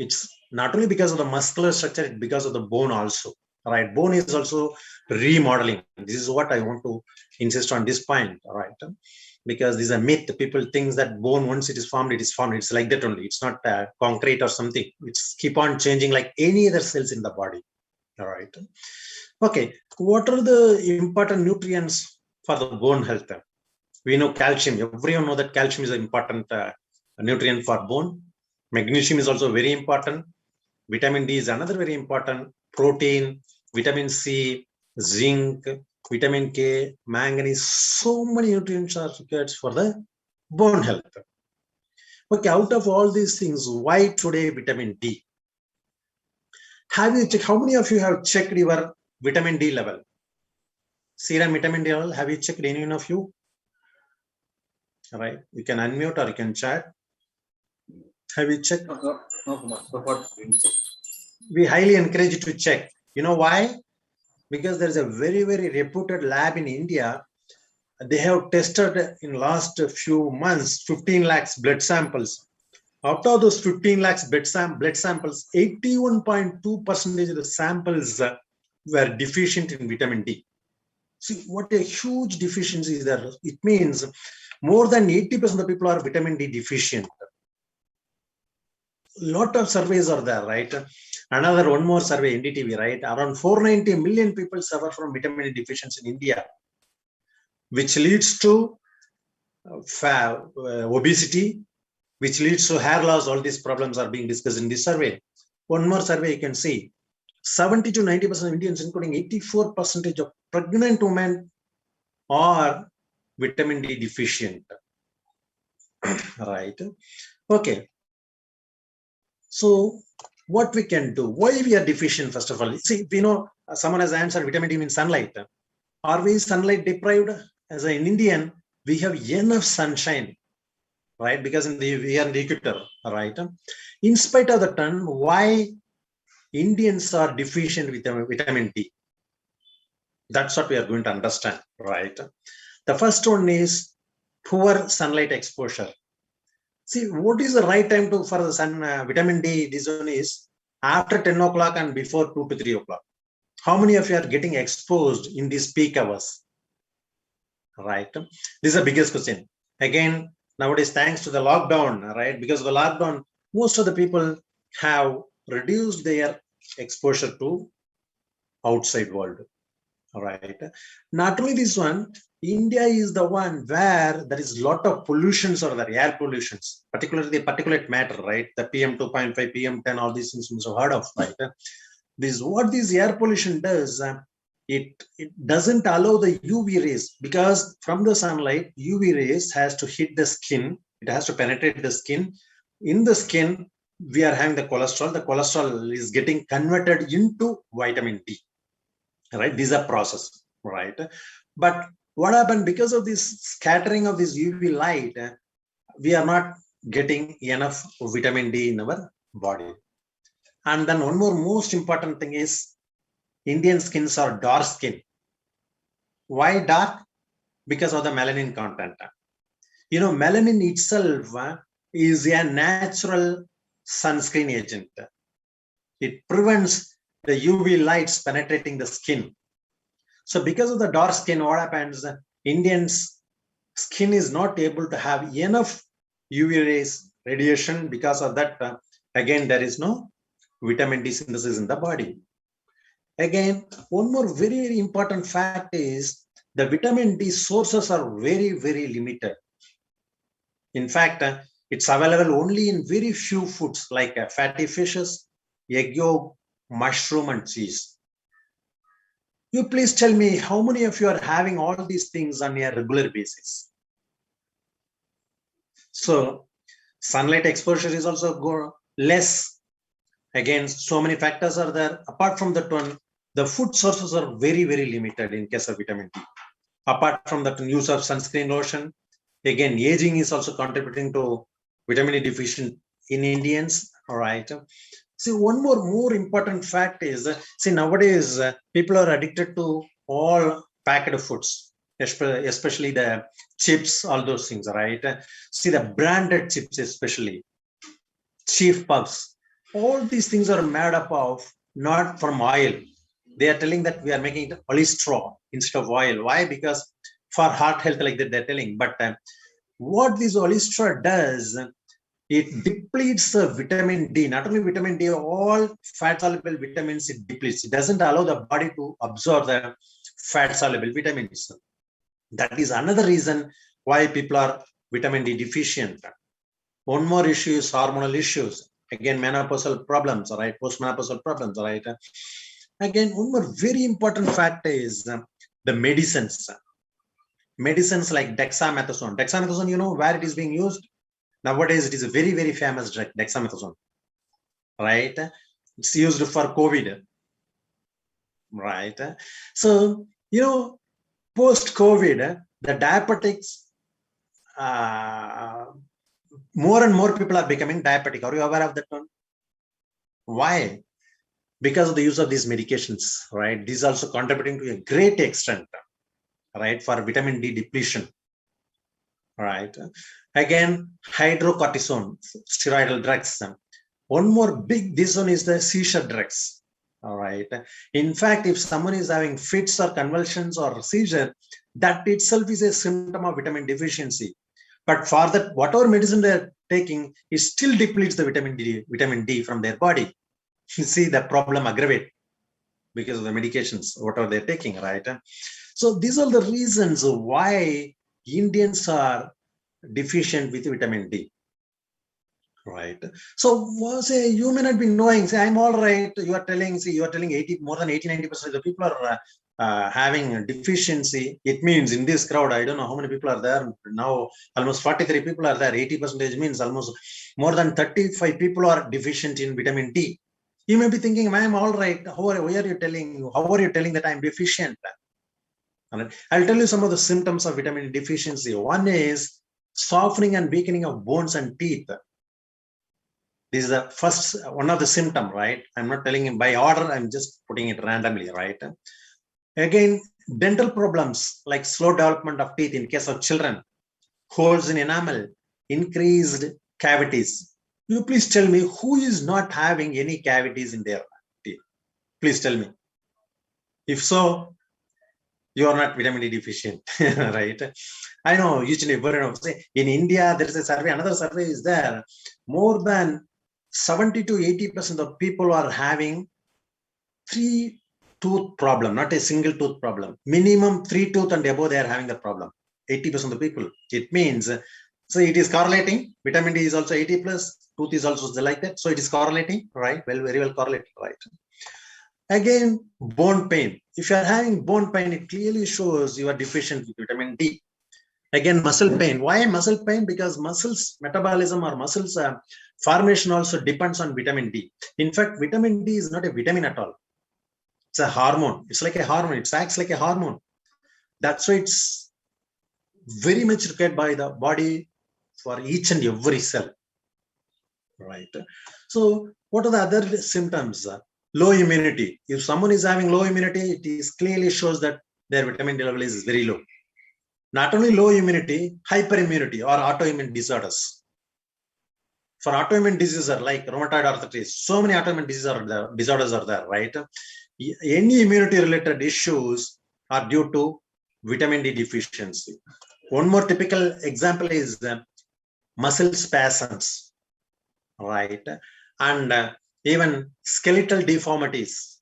It's not only because of the muscular structure, it's because of the bone also, right? Bone is also remodeling. This is what I want to insist on this point, right? Because this is a myth. People think that bone, once it is formed, it is formed. It's like that only. It's not concrete or something. It's keep on changing like any other cells in the body. All right. Okay. What are the important nutrients for the bone health? We know calcium. Everyone know that calcium is an important nutrient for bone. Magnesium is also very important. Vitamin D is another very important. Protein, vitamin C, zinc, vitamin K, manganese. So many nutrients are required for the bone health. Okay, out of all these things, why today vitamin D? Have you checked? How many of you have checked your vitamin D level? Serum vitamin D level. Have you checked? Any one of you? All right. You can unmute or you can chat. Have you checked? No. We highly encourage you to check. You know why? Because there's a very, very reputed lab in India. They have tested in last few months 15 lakhs blood samples. Out of those 15 lakhs blood samples, 81.2% of the samples were deficient in vitamin D. See what a huge deficiency is there. It means more than 80% of the people are vitamin D deficient. Lot of surveys are there, right? Another one more survey, NDTV, right? Around 490 million people suffer from vitamin D deficiency in India, which leads to obesity, which leads to hair loss. All these problems are being discussed in this survey. One more survey you can see, 70 to 90% of Indians, including 84% of pregnant women, are vitamin D deficient. Right? Okay. So what we can do? Why we are deficient? First of all, see, we know someone has answered vitamin D means sunlight. Are we sunlight deprived? As an Indian, we have enough sunshine, right? Because we are in the equator, right? In spite of the turn, why Indians are deficient with vitamin D? That's what we are going to understand, right? The first one is poor sunlight exposure. See, what is the right time for the sun vitamin D? This one is after 10 o'clock and before 2 to 3 o'clock. How many of you are getting exposed in these peak hours? Right? This is the biggest question. Again, nowadays, thanks to the lockdown, right? Because of the lockdown, most of the people have reduced their exposure to outside world. All right. Not only this one, India is the one where there is a lot of pollutions or the air pollutions, particularly the particulate matter, right? The PM 2.5, PM 10, all these things you have heard of, right? What this air pollution does, it doesn't allow the UV rays, because from the sunlight, UV rays has to hit the skin. It has to penetrate the skin. In the skin, we are having the cholesterol. The cholesterol is getting converted into vitamin D. Right, these are process, right? But what happened, because of this scattering of this UV light, we are not getting enough vitamin D in our body. And then one more most important thing is Indian skins are dark skin. Why dark? Because of the melanin content. You know, melanin itself is a natural sunscreen agent. It prevents the UV lights penetrating the skin. So because of the dark skin, what happens? Indians' skin is not able to have enough UV rays radiation. Because of that, again, there is no vitamin D synthesis in the body. Again, one more very, very important fact is the vitamin D sources are very, very limited. In fact, it's available only in very few foods like fatty fishes, egg yolk, mushroom, and cheese. You please tell me how many of you are having all these things on a regular basis? So sunlight exposure is also less. Again, so many factors are there. Apart from that one, the food sources are very, very limited in case of vitamin D. Apart from that, use of sunscreen lotion. Again, aging is also contributing to vitamin D deficient in Indians. All right. See, one more important fact is, see, nowadays people are addicted to all packed foods, especially the chips, all those things, right? See, the branded chips, especially Chief Puffs, All these things are made up of not from oil. They are telling that we are making it cholesterol instead of oil. Why? Because for heart health, like that, they're telling. But what this cholesterol does, it depletes the vitamin D. Not only vitamin D, all fat soluble vitamins it depletes. It doesn't allow the body to absorb the fat soluble vitamins. That is another reason why people are vitamin D deficient. One more issue is hormonal issues. Again, menopausal problems, all right, postmenopausal problems, all right. Again, one more very important fact is the medicines. Medicines like dexamethasone. Dexamethasone, you know where it is being used? Nowadays, it is a very, very famous drug, dexamethasone, right? It's used for COVID, right? So, you know, post-COVID, the diabetics, more and more people are becoming diabetic. Are you aware of that one? Why? Because of the use of these medications, right? These also contributing to a great extent, right, for vitamin D depletion, right? Again, hydrocortisone, steroidal drugs. One more big, this one is the seizure drugs, all right? In fact, if someone is having fits or convulsions or seizure, that itself is a symptom of vitamin deficiency. But for that, whatever medicine they're taking, it still depletes the vitamin D from their body. You see, the problem aggravate because of the medications, whatever they're taking, right? So these are the reasons why Indians are deficient with vitamin D, right? So say you may not be knowing, say I'm all right, you are telling, see, you are telling 80, more than 80-90% of the people are having a deficiency. It means in this crowd, I don't know how many people are there now, almost 43 people are there. 80% means almost more than 35 people are deficient in vitamin D. You may be thinking, I'm all right. Why are you telling? How are you telling that I'm deficient? I'll tell you some of the symptoms of vitamin D deficiency. One is softening and weakening of bones and teeth. This is the first one of the symptom, right? I'm not telling him by order. I'm just putting it randomly, right? Again, dental problems like slow development of teeth in case of children, holes in enamel, increased cavities. You please tell me who is not having any cavities in their teeth? Please tell me. If so, you are not vitamin D deficient, right? I know usually in India, there is a survey, another survey is there. More than 70 to 80% of people are having 3-tooth problem, not a single tooth problem. Minimum 3 tooth and above, they are having the problem. 80% of the people. It means, so it is correlating. Vitamin D is also 80 plus, tooth is also like that. So it is correlating, right? Well, very well correlated, right? Again, bone pain. If you are having bone pain, it clearly shows you are deficient with vitamin D. Again, muscle pain. Why muscle pain? Because muscles metabolism or muscles formation also depends on vitamin D. In fact, vitamin D is not a vitamin at all. It's a hormone. It's like a hormone. It acts like a hormone. That's why it's very much required by the body for each and every cell. Right. So, what are the other symptoms? Low immunity. If someone is having low immunity, it is clearly shows that their vitamin D level is very low. Not only low immunity, hyperimmunity or autoimmune disorders. For autoimmune diseases like rheumatoid arthritis, so many autoimmune disorders are there, right? Any immunity related issues are due to vitamin D deficiency. One more typical example is muscle spasms, right? And even skeletal deformities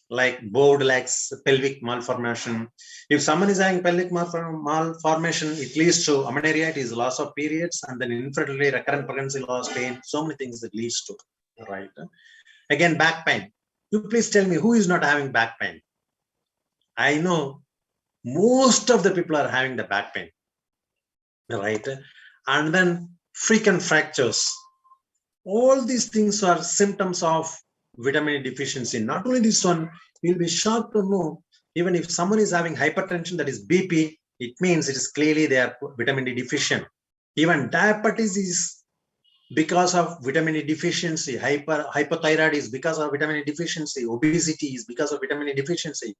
like bowed legs, pelvic malformation. If someone is having pelvic malformation, it leads to amenorrhea, it is loss of periods, and then infertility, recurrent pregnancy loss, pain, so many things that leads to, right? Again, back pain. You please tell me who is not having back pain? I know most of the people are having the back pain, right? And then frequent fractures. All these things are symptoms of vitamin D deficiency. Not only this one, you'll be shocked to know, even if someone is having hypertension, that is BP, it means it is clearly they are vitamin D deficient. Even diabetes is because of vitamin D deficiency. Hypothyroid is because of vitamin D deficiency. Obesity is because of vitamin D deficiency.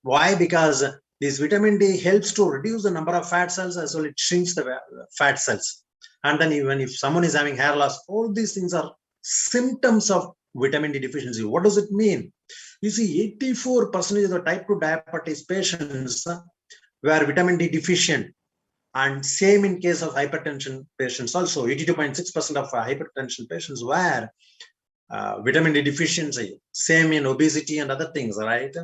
Why? Because this vitamin D helps to reduce the number of fat cells as well. It shrinks the fat cells. And then even if someone is having hair loss, all these things are symptoms of vitamin D deficiency. What does it mean? You see, 84% of the type 2 diabetes patients were vitamin D deficient. And same in case of hypertension patients also, 82.6% of hypertension patients were vitamin D deficiency. Same in obesity and other things, right?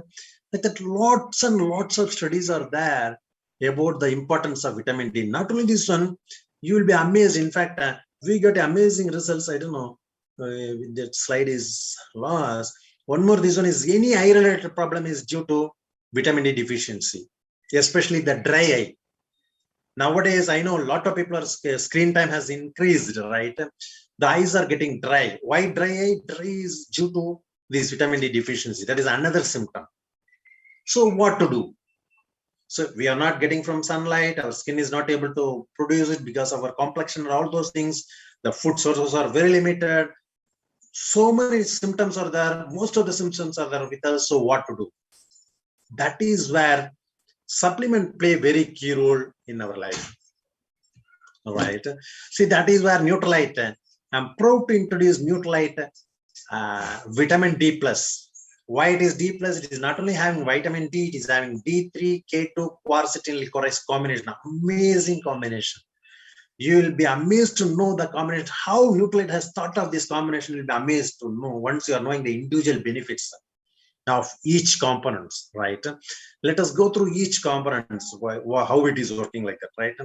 Like that, lots and lots of studies are there about the importance of vitamin D. Not only this one, you will be amazed. In fact, we got amazing results. I don't know, that slide is lost. One more, this one is any eye-related problem is due to vitamin D deficiency, especially the dry eye. Nowadays, I know a lot of people are screen time has increased, right? The eyes are getting dry. Why dry eye? Dry is due to this vitamin D deficiency. That is another symptom. So what to do? So we are not getting from sunlight. Our skin is not able to produce it because of our complexion and all those things. The food sources are very limited. So many symptoms are there. Most of the symptoms are there with us. So what to do? That is where supplement play a very key role in our life. All right. See, that is where Nutralite. I'm proud to introduce Nutralite vitamin D plus. Why it is D plus? It is not only having vitamin D, it is having D3, K2, quercetin, licorice combination. Amazing combination. You will be amazed to know the combination. How Nutralite has thought of this combination, you'll be amazed to know once you are knowing the individual benefits of each components, right? Let us go through each components, how it is working like that, right?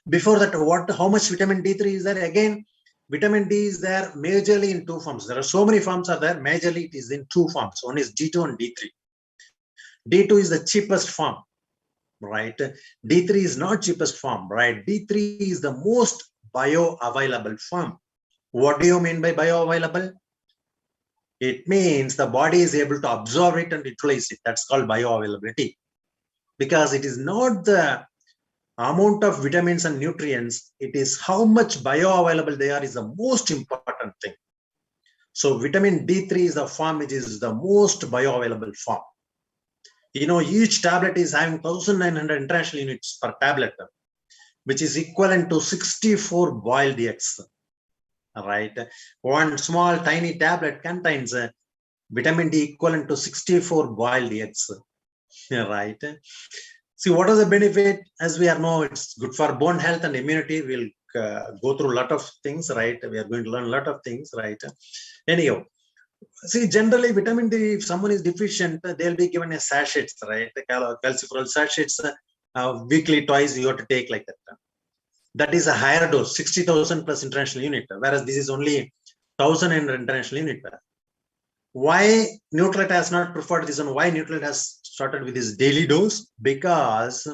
Before that, how much vitamin D3 is there? Again, vitamin D is there majorly in two forms. There are so many forms are there. Majorly it is in two forms. One is D2 and D3. D2 is the cheapest form, right? D3 is not cheapest form, right? D3 is the most bioavailable form. What do you mean by bioavailable? It means the body is able to absorb it and utilize it. That's called bioavailability. Because it is not the amount of vitamins and nutrients, it is how much bioavailable they are is the most important thing. So vitamin D3 is the form which is the most bioavailable form. You know, each tablet is having 1900 international units per tablet, which is equivalent to 64 boiled eggs. Right, one small tiny tablet contains vitamin D equivalent to 64 boiled eggs. Right. See, what is the benefit? As we are know, it's good for bone health and immunity. We'll go through a lot of things, right? We are going to learn a lot of things, right? Anyhow, see, generally vitamin D, if someone is deficient, they'll be given a sachets, right? Calciferol sachets, weekly, twice you have to take like that. That is a higher dose, 60,000 plus international unit, whereas this is only 1,000 international unit. Why Nutralite has not preferred this one? Why Nutralite has started with this daily dose? Because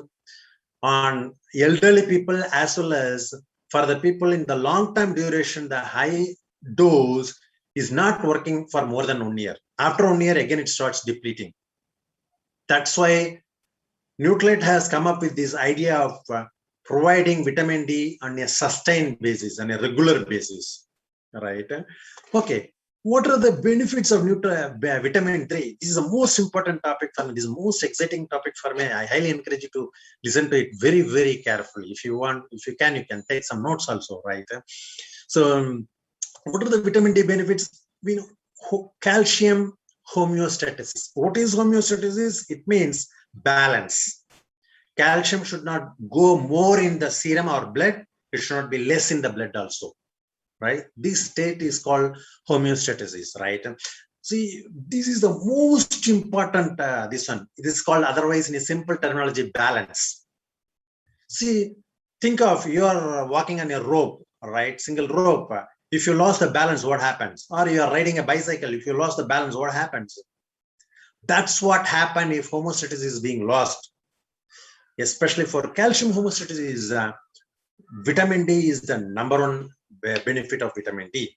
on elderly people as well as for the people in the long-term duration, the high dose is not working for more than 1 year. After 1 year, again, it starts depleting. That's why Nutralite has come up with this idea of providing vitamin D on a sustained basis, on a regular basis, right? Okay, what are the benefits of vitamin 3? This is the most important topic for me. This is the most exciting topic for me. I highly encourage you to listen to it very, very carefully. If you want, if you can take some notes also, right? So, what are the vitamin D benefits? We know calcium homeostasis. What is homeostasis? It means balance. Calcium should not go more in the serum or blood. It should not be less in the blood also, right? This state is called homeostasis, right? See, this is the most important, this one. It is called otherwise in a simple terminology, balance. See, think of you're walking on a rope, right? Single rope. If you lost the balance, what happens? Or you're riding a bicycle. If you lost the balance, what happens? That's what happened if homeostasis is being lost. Especially for calcium homeostasis, vitamin D is the number one benefit of vitamin D.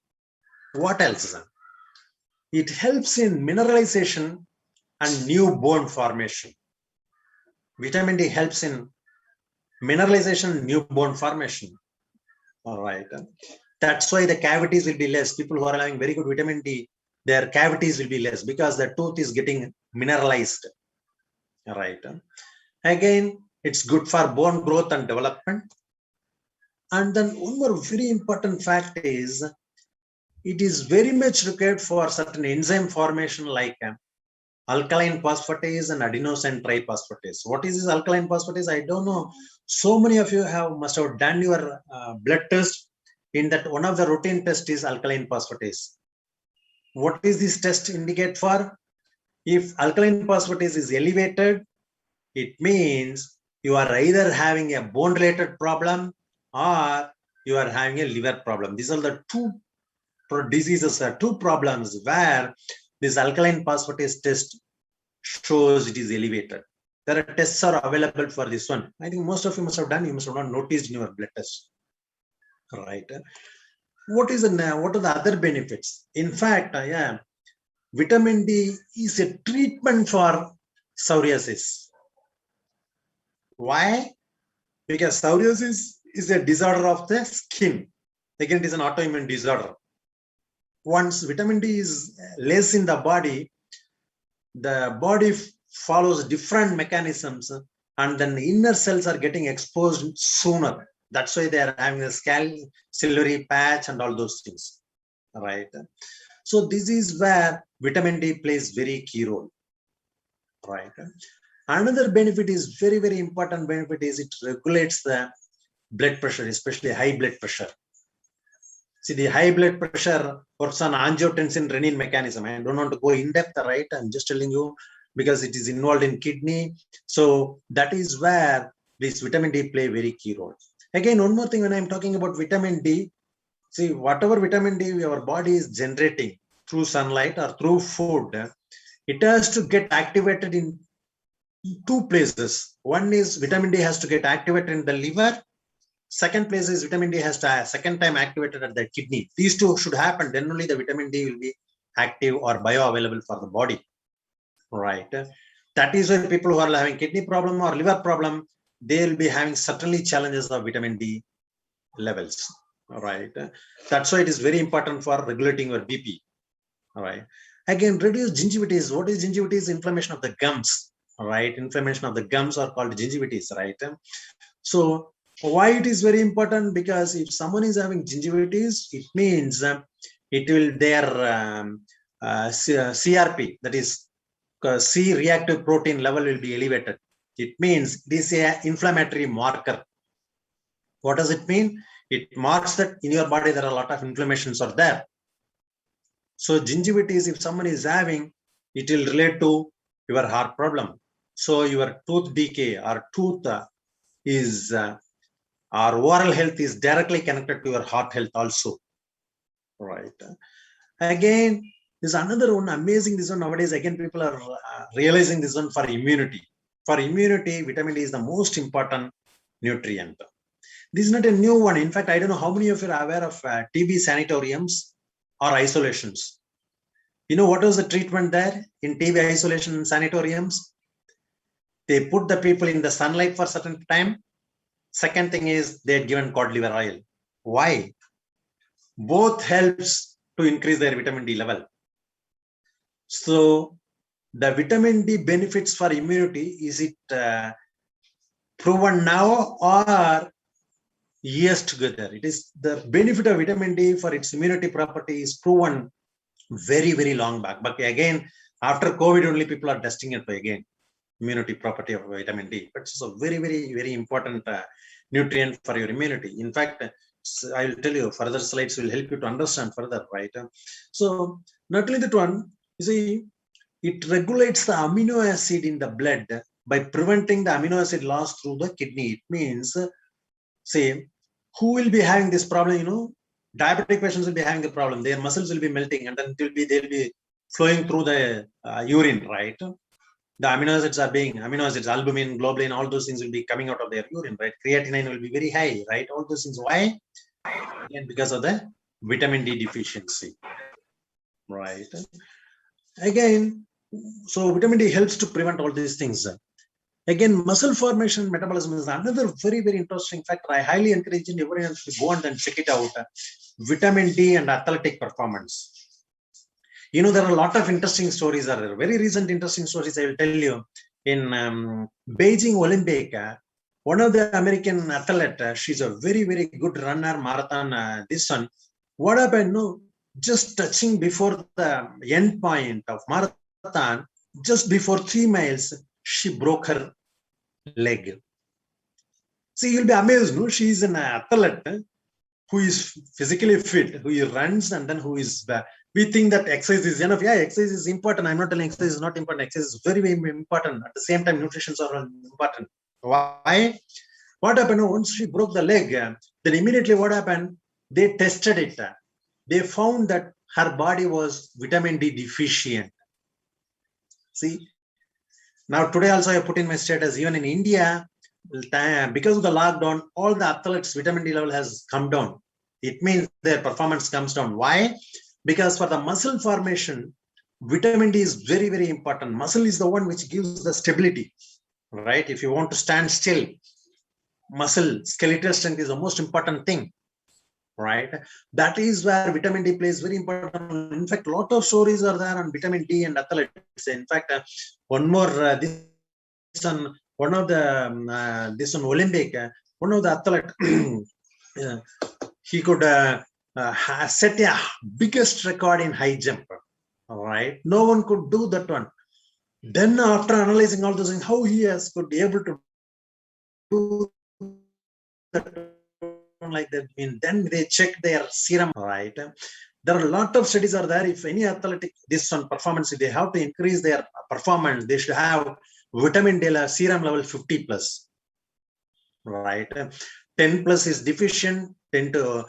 What else? It helps in mineralization and new bone formation. Vitamin D helps in mineralization, new bone formation. All right. That's why the cavities will be less. People who are having very good vitamin D, their cavities will be less because the tooth is getting mineralized. All right. Again, it's good for bone growth and development. And then one more very important fact is it is very much required for certain enzyme formation like alkaline phosphatase and adenosine triphosphatase. What is this alkaline phosphatase? I don't know. So many of you must have done your blood test. In that, one of the routine tests is alkaline phosphatase. What is this test indicate for? If alkaline phosphatase is elevated, it means you are either having a bone related problem or you are having a liver problem. These are the two diseases, two problems where this alkaline phosphatase test shows it is elevated. There are tests are available for this one. I think most of you must have done. You must have not noticed in your blood test, right? What are the other benefits? In fact, vitamin D is a treatment for psoriasis. Why? Because psoriasis is a disorder of the skin. Again, it is an autoimmune disorder. Once vitamin D is less in the body follows different mechanisms, and then the inner cells are getting exposed sooner. That's why they are having a ciliary patch and all those things, right? So this is where vitamin D plays very key role, right? Another benefit is very, very important benefit is it regulates the blood pressure, especially high blood pressure. See, the high blood pressure works on angiotensin renin mechanism. I don't want to go in depth, right? I'm just telling you because it is involved in kidney. So that is where this vitamin D play very key role. Again, one more thing when I'm talking about vitamin D, see, whatever vitamin D our body is generating through sunlight or through food, it has to get activated in two places. One is vitamin D has to get activated in the liver. Second place is vitamin D has to second time activated at the kidney. These two should happen. Then only the vitamin D will be active or bioavailable for the body, right? That is why people who are having kidney problem or liver problem, they will be having certainly challenges of vitamin D levels, right? That's why it is very important for regulating your BP, all right? Again, reduce gingivitis. What is gingivitis? Inflammation of the gums, right? Inflammation of the gums are called gingivitis, right? So why it is very important? Because if someone is having gingivitis, it means it will their CRP, that is C reactive protein level will be elevated. It means this is an inflammatory marker. What does it mean? It marks that in your body there are a lot of inflammations are there. So gingivitis, if someone is having, it will relate to your heart problem. So your tooth decay or tooth is our oral health is directly connected to your heart health also, right? Again, there's another one amazing. This one nowadays, again, people are realizing this one for immunity. For immunity, vitamin D is the most important nutrient. This is not a new one. In fact, I don't know how many of you are aware of TB sanatoriums or isolations. You know what was the treatment there in TB isolation sanatoriums? They put the people in the sunlight for a certain time. Second thing is they had given cod liver oil. Why? Both helps to increase their vitamin D level. So the vitamin D benefits for immunity, is it proven now or years together? It is the benefit of vitamin D for its immunity property is proven very, very long back. But again, after COVID only people are testing it again, immunity property of vitamin D. But it's a very, very, very important nutrient for your immunity. In fact, I will tell you further slides will help you to understand further, right? So not only that one, you see, it regulates the amino acid in the blood by preventing the amino acid loss through the kidney. It means, say, who will be having this problem? You know, diabetic patients will be having the problem. Their muscles will be melting, and then they'll be flowing through the urine, right? The amino acids are being albumin, globulin, all those things will be coming out of their urine, right? Creatinine will be very high, right? All those things. Why? Again, because of the vitamin D deficiency, right? Again, so vitamin D helps to prevent all these things. Again, muscle formation metabolism is another very, very interesting factor. I highly encourage everyone to go and then check it out. Vitamin D and athletic performance. You know, there are a lot of interesting stories. There are very recent interesting stories I will tell you. In Beijing Olympic, one of the American athlete, she's a very, very good runner, marathon, this one. What happened? No, just touching before the end point of marathon, just before 3 miles, she broke her leg. See, you'll be amazed, no? She is an athlete who is physically fit, who runs, and then who is we think that exercise is enough. Yeah, exercise is important. I'm not telling exercise is not important. Exercise is very, very important. At the same time, nutrition is also important. Why? What happened once she broke the leg? Then immediately what happened? They tested it. They found that her body was vitamin D deficient. See, now today also I put in my status, even in India, because of the lockdown, all the athletes' vitamin D level has come down. It means their performance comes down. Why? Because for the muscle formation, vitamin D is very, very important. Muscle is the one which gives the stability, right? If you want to stand still, muscle, skeletal strength is the most important thing, right? That is where vitamin D plays very important. In fact, a lot of stories are there on vitamin D and athletes. In fact, one more, this one of the, this on Olympic, one of the athlete, he could set a biggest record in high jump, right? No one could do that one. Then after analyzing all those things, how he has could be able to do that like that, and then they check their serum, right? There are a lot of studies are there. If any athletic, this on performance, if they have to increase their performance, they should have vitamin D serum level 50 plus, right? 10 plus is deficient, 10 to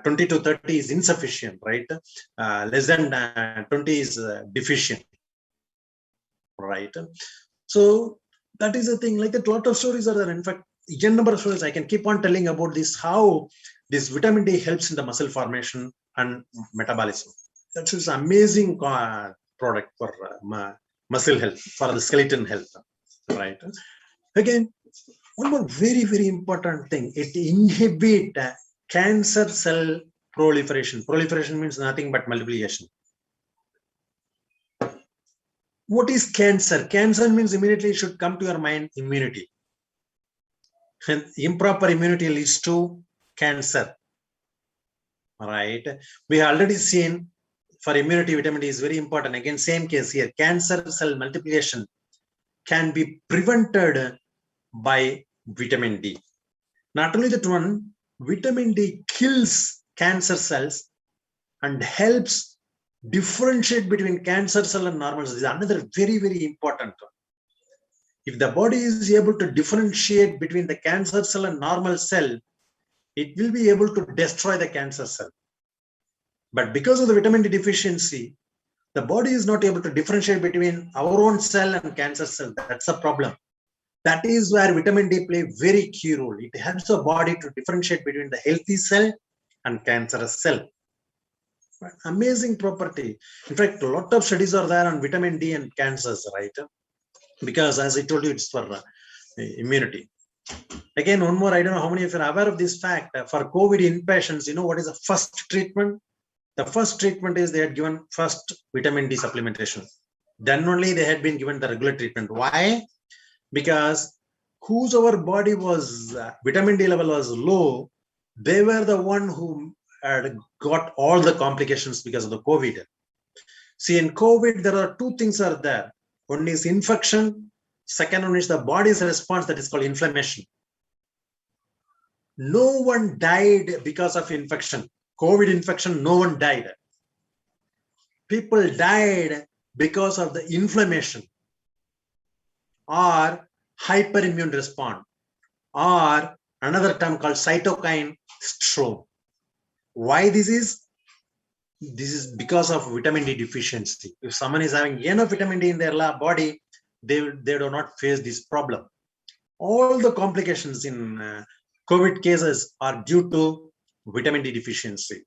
20 to 30 is insufficient, right? Less than 20 is deficient, right? So that is the thing. Like a lot of stories are there. In fact, n number of stories I can keep on telling about this, how this vitamin D helps in the muscle formation and metabolism. That's an amazing product for muscle health, for the skeleton health, right? Again, one more very, very important thing, it inhibits cancer cell proliferation. Proliferation means nothing but multiplication. What is cancer? Cancer means immediately should come to your mind immunity. And improper immunity leads to cancer, right? We have already seen for immunity, vitamin D is very important. Again, same case here, cancer cell multiplication can be prevented by vitamin D. Not only that one, vitamin D kills cancer cells and helps differentiate between cancer cell and normal cells. This is another very, very important one. If the body is able to differentiate between the cancer cell and normal cell, it will be able to destroy the cancer cell. But because of the vitamin D deficiency, the body is not able to differentiate between our own cell and cancer cell. That's a problem. That is where vitamin D play very key role. It helps the body to differentiate between the healthy cell and cancerous cell. Amazing property. In fact, a lot of studies are there on vitamin D and cancers, right? Because as I told you, it's for immunity. Again, one more, I don't know how many of you are aware of this fact. For COVID inpatients, you know what is the first treatment? The first treatment is they had given first vitamin D supplementation. Then only they had been given the regular treatment. Why? Because whosoever body was vitamin D level was low, they were the one who had got all the complications because of the COVID. See, in COVID, there are two things are there. One is infection. Second one is the body's response, that is called inflammation. No one died because of infection. COVID infection, no one died. People died because of the inflammation or hyperimmune response, or another term called cytokine storm. Why this is? This is because of vitamin D deficiency. If someone is having enough vitamin D in their body, they do not face this problem. All the complications in COVID cases are due to vitamin D deficiency.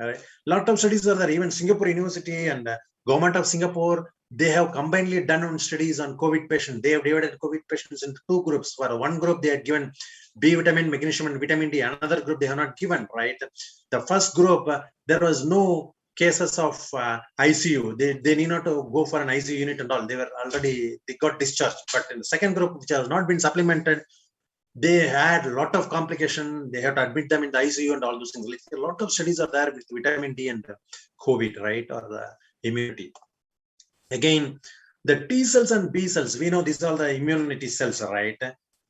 A lot of studies are there. Even Singapore University and government of Singapore, they have combinedly done studies on COVID patients. They have divided COVID patients into two groups. For one group, they had given B vitamin, magnesium, and vitamin D. Another group, they have not given, right? The first group, there was no cases of ICU. They need not to go for an ICU unit and all. They got discharged. But in the second group, which has not been supplemented, they had a lot of complication. They had to admit them in the ICU and all those things. Like, a lot of studies are there with vitamin D and COVID, right? Or the immunity. Again, the T cells and B cells, we know these are the immunity cells, right?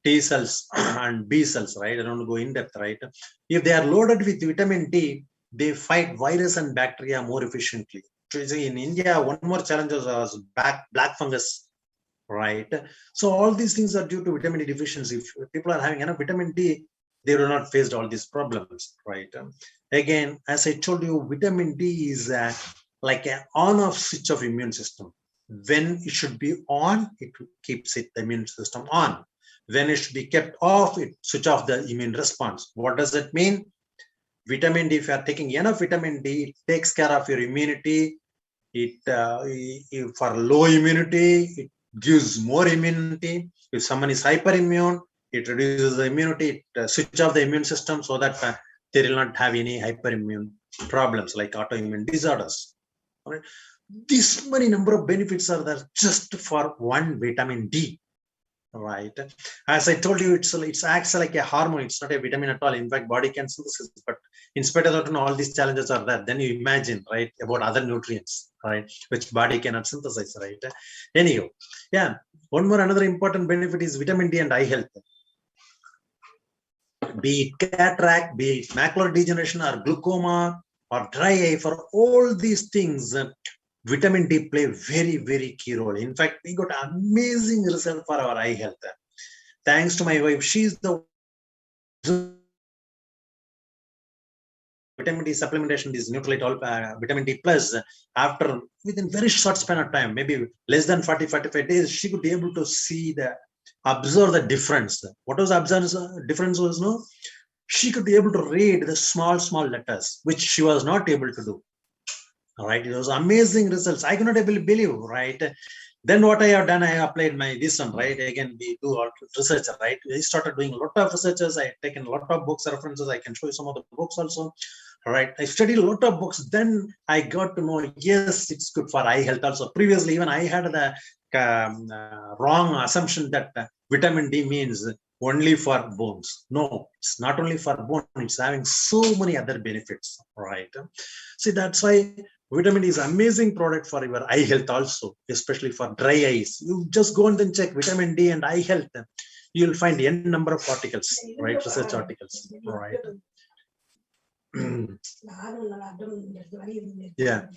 T cells and B cells, right? I don't go in depth, right? If they are loaded with vitamin D, they fight virus and bacteria more efficiently. So in India, one more challenge was black fungus, right? So all these things are due to vitamin D deficiency. If people are having enough vitamin D, they will not face all these problems, right? Again, as I told you, vitamin D is like an on-off switch of immune system. When it should be on, it keeps the immune system on. When it should be kept off, it switch off the immune response. What does it mean? Vitamin D, if you are taking enough vitamin D, it takes care of your immunity. For low immunity, it gives more immunity. If someone is hyperimmune, it reduces the immunity, it switch off the immune system so that they will not have any hyperimmune problems like autoimmune disorders. All right. This many number of benefits are there just for one vitamin D. Right. As I told you, it acts like a hormone. It's not a vitamin at all. In fact, body can synthesize, but in spite of that, all these challenges are there. Then you imagine, right, about other nutrients, right, which body cannot synthesize, right? Anyhow, yeah. Another important benefit is vitamin D and eye health. Be it cataract, be it macular degeneration or glaucoma or dry eye, for all these things, vitamin D play very, very key role. In fact, we got amazing result for our eye health. Thanks to my wife, she's the vitamin D supplementation, this Nutralite vitamin D plus, after within very short span of time, maybe less than 40-45 days, she could be able to see observe the difference. What was the difference was, no? She could be able to read the small letters, which she was not able to do. All right, it was amazing results. I cannot able to believe, right? Then what I have done, I applied this one, right? Again, we do all research, right? I started doing a lot of researches. I taken a lot of books references. I can show you some of the books also. All right, I studied a lot of books. Then I got to know, yes, it's good for eye health also. Previously, even I had the wrong assumption that vitamin D means only for bones. No, it's not only for bone. It's having so many other benefits, right? See, that's why vitamin D is amazing product for your eye health also, especially for dry eyes. You just go and then check vitamin D and eye health. You'll find n number of articles, right? Research articles, right? Yeah.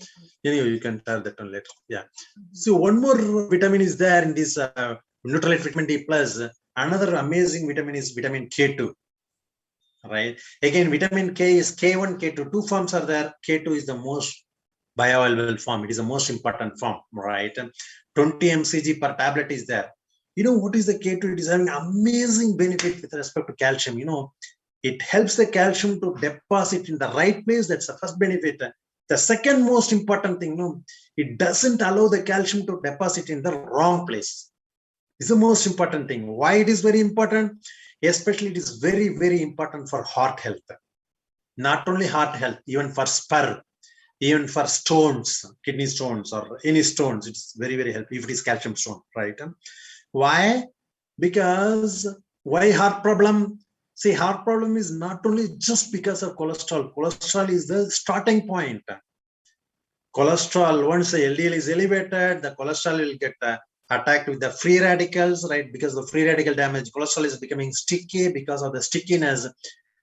Anyway, you can tell that one later. Yeah. So one more vitamin is there in this Nutralite vitamin D plus. Another amazing vitamin is vitamin K2. Right. Again, vitamin K is K1, K2. Two forms are there. K2 is the most bioavailable form. It is the most important form, right? 20 mcg per tablet is there. You know what is the K2? It is having amazing benefit with respect to calcium. You know, it helps the calcium to deposit in the right place. That's the first benefit. The second most important thing, it doesn't allow the calcium to deposit in the wrong place. It's the most important thing. Why it is very important? Especially it is very, very important for heart health. Not only heart health, even for spur, even for stones, kidney stones or any stones, it's very, very helpful if it is calcium stone, right? Why? Because why heart problem? See, heart problem is not only just because of cholesterol. Cholesterol is the starting point. Cholesterol, once the LDL is elevated, the cholesterol will get attacked with the free radicals, right? Because the free radical damage, cholesterol is becoming sticky. Because of the stickiness,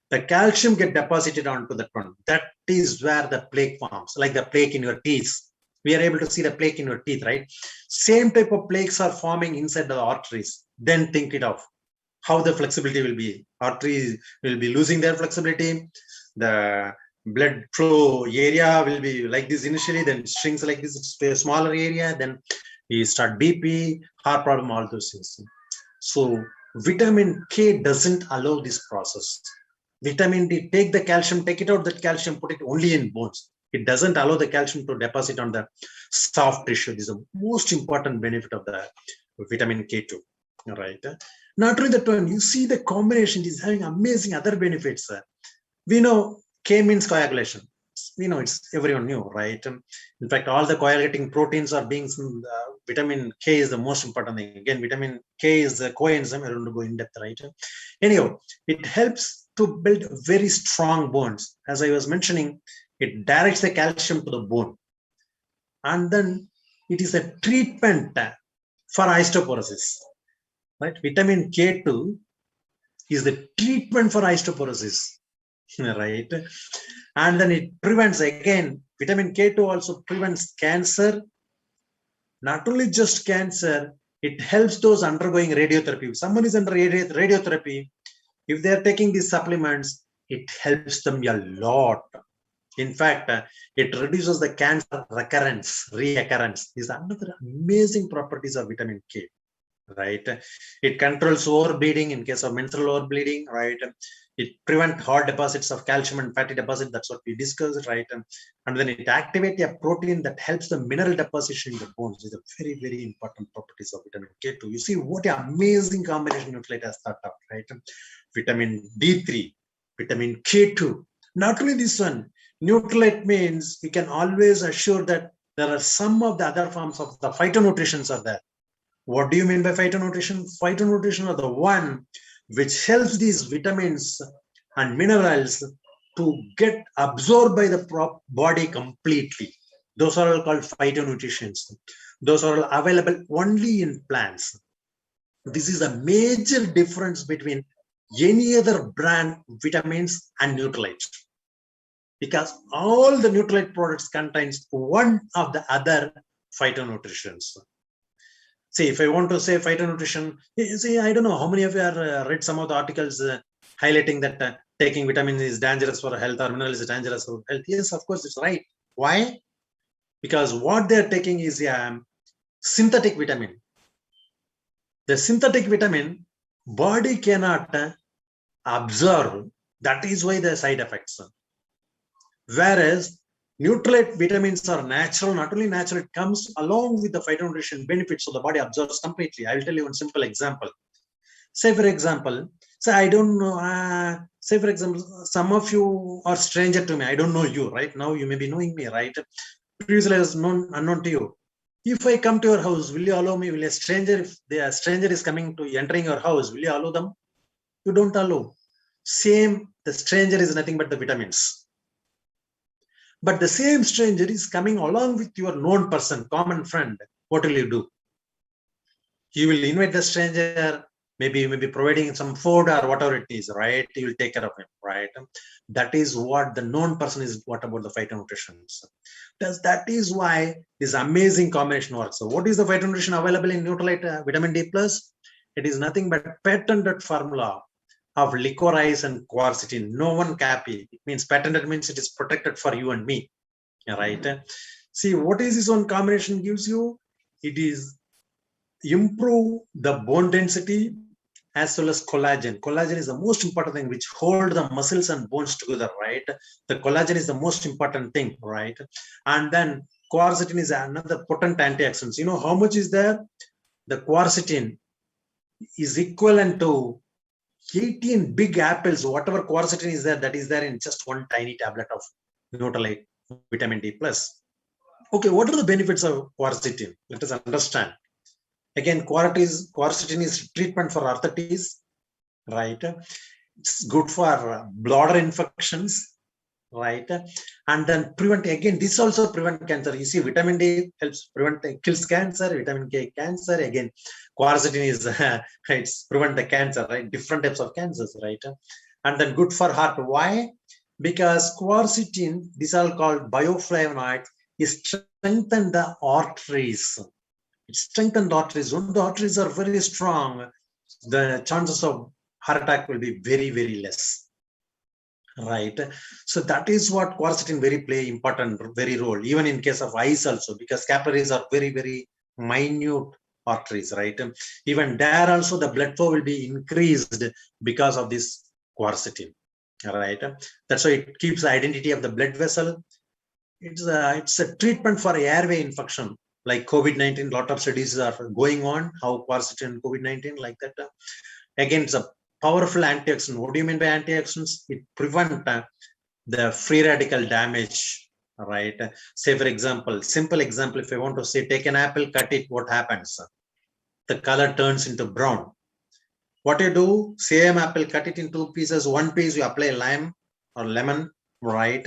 the calcium get deposited onto that one. That is where the plaque forms, like the plaque in your teeth. We are able to see the plaque in your teeth, right? Same type of plaques are forming inside the arteries. Then think it of how the flexibility will be. Arteries will be losing their flexibility. The blood flow area will be like this initially, then shrinks like this, it's a smaller area, then you start BP, heart problem, all those things. So vitamin K doesn't allow this process. Vitamin D, take the calcium, take it out, that calcium, put it only in bones. It doesn't allow the calcium to deposit on the soft tissue. This is the most important benefit of the vitamin K2, right? Not only that one, you see the combination is having amazing other benefits. We know K means coagulation. it's everyone knew, right? In fact, all the coagulating proteins are being, vitamin K is the most important thing. Again, vitamin K is the coenzyme. I don't want to go in depth, right? Anyhow, it helps to build very strong bones. As I was mentioning, it directs the calcium to the bone. And then it is a treatment for osteoporosis, right? Vitamin K2 is the treatment for osteoporosis, right? And then it prevents, again, vitamin K2 also prevents cancer. Not only just cancer, it helps those undergoing radiotherapy. If someone is under radiotherapy, if they're taking these supplements, it helps them a lot. In fact, it reduces the cancer reoccurrence. These are another amazing properties of vitamin K, right? It controls overbleeding in case of menstrual overbleeding, right? It prevents hard deposits of calcium and fatty deposit. That's what we discussed, right? And then it activates a protein that helps the mineral deposition in the bones. These are very, very important properties of vitamin K2. You see what an amazing combination Nutralite has thought of, right? Vitamin D3, vitamin K2. Not only this one, Nutralite means we can always assure that there are some of the other forms of the phytonutrients are there. What do you mean by phytonutrition? Phytonutrition are the one which helps these vitamins and minerals to get absorbed by the body completely. Those are all called phytonutrients. Those are all available only in plants. This is a major difference between any other brand vitamins and Nutralite, because all the Nutralite products contains one of the other phytonutrients. See, if I want to say phytonutrition, see, I don't know how many of you have read some of the articles highlighting that taking vitamins is dangerous for health or minerals is dangerous for health. Yes, of course, it's right. Why? Because what they're taking is a synthetic vitamin. The synthetic vitamin, body cannot absorb. That is why the side effects. Whereas Nutralite vitamins are natural, not only natural, it comes along with the phytonutrition benefits, so the body absorbs completely. I will tell you one simple example. Say, for example, I don't know, say, for example, some of you are stranger to me. I don't know you, right? Now you may be knowing me, right? Previously I was unknown to you. If I come to your house, will you allow me? Will a stranger, if the stranger is entering your house, will you allow them? You don't allow. Same, the stranger is nothing but the vitamins. But the same stranger is coming along with your known person, common friend. What will you do? You will invite the stranger, maybe you may be providing some food or whatever it is, right? You will take care of him, right? That is what the known person is. What about the phytonutrition? That is why this amazing combination works. So what is the phytonutrition available in Nutralite vitamin D+? It is nothing but patented formula of licorice and quercetin. No one copy. It means patented means it is protected for you and me, right? See, what is this one combination gives you? It is improve the bone density as well as collagen. Collagen is the most important thing which hold the muscles and bones together, right? The collagen is the most important thing, right? And then quercetin is another potent antioxidant. You know how much is there? The quercetin is equivalent to 18 big apples. Whatever quercetin is there, that is there in just one tiny tablet of Nutralite vitamin D+. Okay, what are the benefits of quercetin? Let us understand. Again, quercetin is treatment for arthritis, right? It's good for bladder infections, right? And then prevent, again, this also prevent cancer. You see, vitamin D helps prevent, kills cancer, vitamin K cancer. Again, quercetin is, it's prevent the cancer, right? Different types of cancers, right? And then good for heart. Why? Because quercetin, these are called bioflavonoids, is strengthen the arteries. It strengthens the arteries. When the arteries are very strong, the chances of heart attack will be very, very less, right? So that is what quercetin play important role, even in case of eyes also, because capillaries are very, very minute arteries, right? Even there also the blood flow will be increased because of this quercetin, right? That's why it keeps the identity of the blood vessel. It's a treatment for airway infection. Like COVID-19, lot of studies are going on, how quercetin COVID-19, like that. Again, it's a powerful antioxidant. What do you mean by antioxidants? It prevents the free radical damage right? Say, for example, simple example, if I want to say, take an apple, cut it, what happens? The color turns into brown. What you do, same apple, cut it into pieces. One piece you apply lime or lemon, right?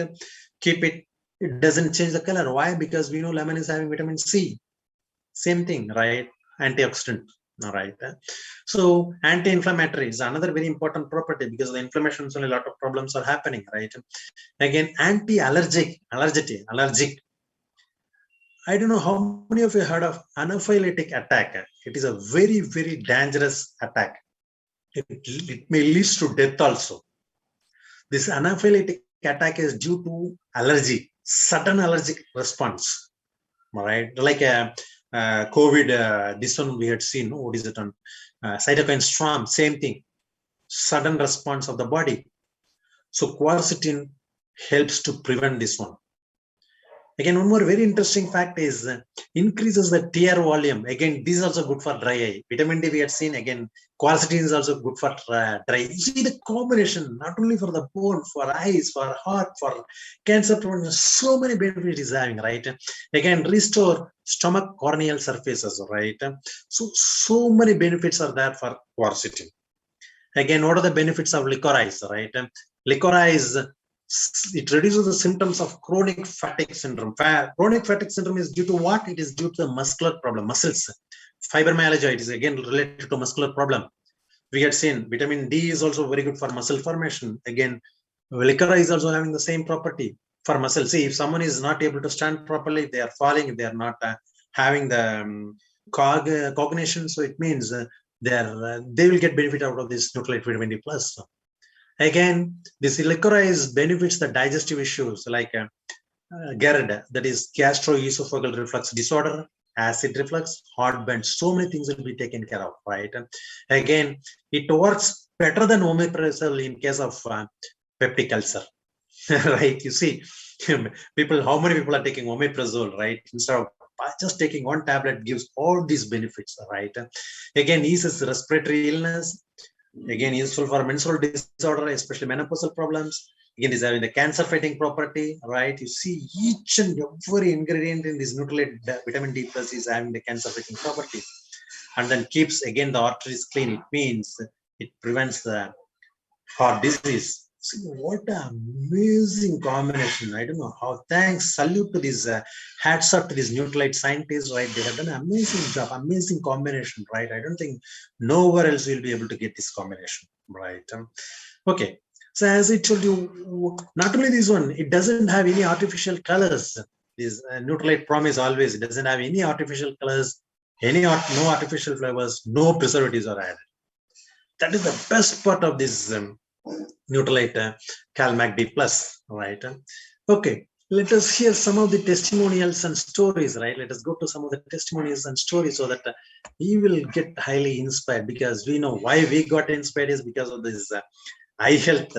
Keep it. It doesn't change the color. Why? Because we know lemon is having vitamin C. Same thing, right? Antioxidant, all right? So anti-inflammatory is another very important property because the inflammation, so a lot of problems are happening, right? Again, anti-allergic, allergic. I don't know how many of you heard of anaphylactic attack. It is a very, very dangerous attack. It may lead to death also. This anaphylactic attack is due to allergy, sudden allergic response, right? Like COVID, this one we had seen, what is it on cytokine storm, same thing, sudden response of the body. So quercetin helps to prevent this one. Again, one more very interesting fact is increases the tear volume. Again, this is also good for dry eye. Vitamin D we had seen. Again, quercetin is also good for dry. You see the combination, not only for the bone, for eyes, for heart, for cancer prevention, so many benefits is having, right? Again, restore stomach corneal surfaces, right? So many benefits are there for quercetin. Again, what are the benefits of licorice, right? Licorice, it reduces the symptoms of chronic fatigue syndrome. Chronic fatigue syndrome is due to what? It is due to the muscular problem, muscles. Fibromyalgia, it is again related to muscular problem. We had seen vitamin D is also very good for muscle formation. Again, licorice is also having the same property for muscle. See, if someone is not able to stand properly, they are falling, they are not having the cognition. So it means they will get benefit out of this Nutralite vitamin D plus. Again, this licorice benefits the digestive issues like GERD, that is gastroesophageal reflux disorder, acid reflux, heartburn. So many things will be taken care of, right? Again, it works better than omeprazole in case of peptic ulcer, right? You see, people, how many people are taking omeprazole, right? Instead of just taking one tablet gives all these benefits, right? Again, eases respiratory illness. Again, useful for menstrual disorder, especially menopausal problems. Again, is having the cancer fighting property, right? You see each and every ingredient in this Nutralite vitamin D plus is having the cancer fighting property. And then keeps, again, the arteries clean. It means it prevents the heart disease. See, what an amazing combination. I don't know how. Thanks, salute to this, hats up to these Nutralite scientists, right? They have done an amazing job, amazing combination, right? I don't think nowhere else will be able to get this combination, right? Okay. So as I told you, not only this one, it doesn't have any artificial colors. This Nutralite promise always, it doesn't have any artificial colors, no artificial flavors, no preservatives are added. That is the best part of this Nutralite CalMag D plus, right? Okay, let us hear some of the testimonials and stories, right? Let us go to some of the testimonials and stories so that you will get highly inspired, because we know why we got inspired is because of this eye health.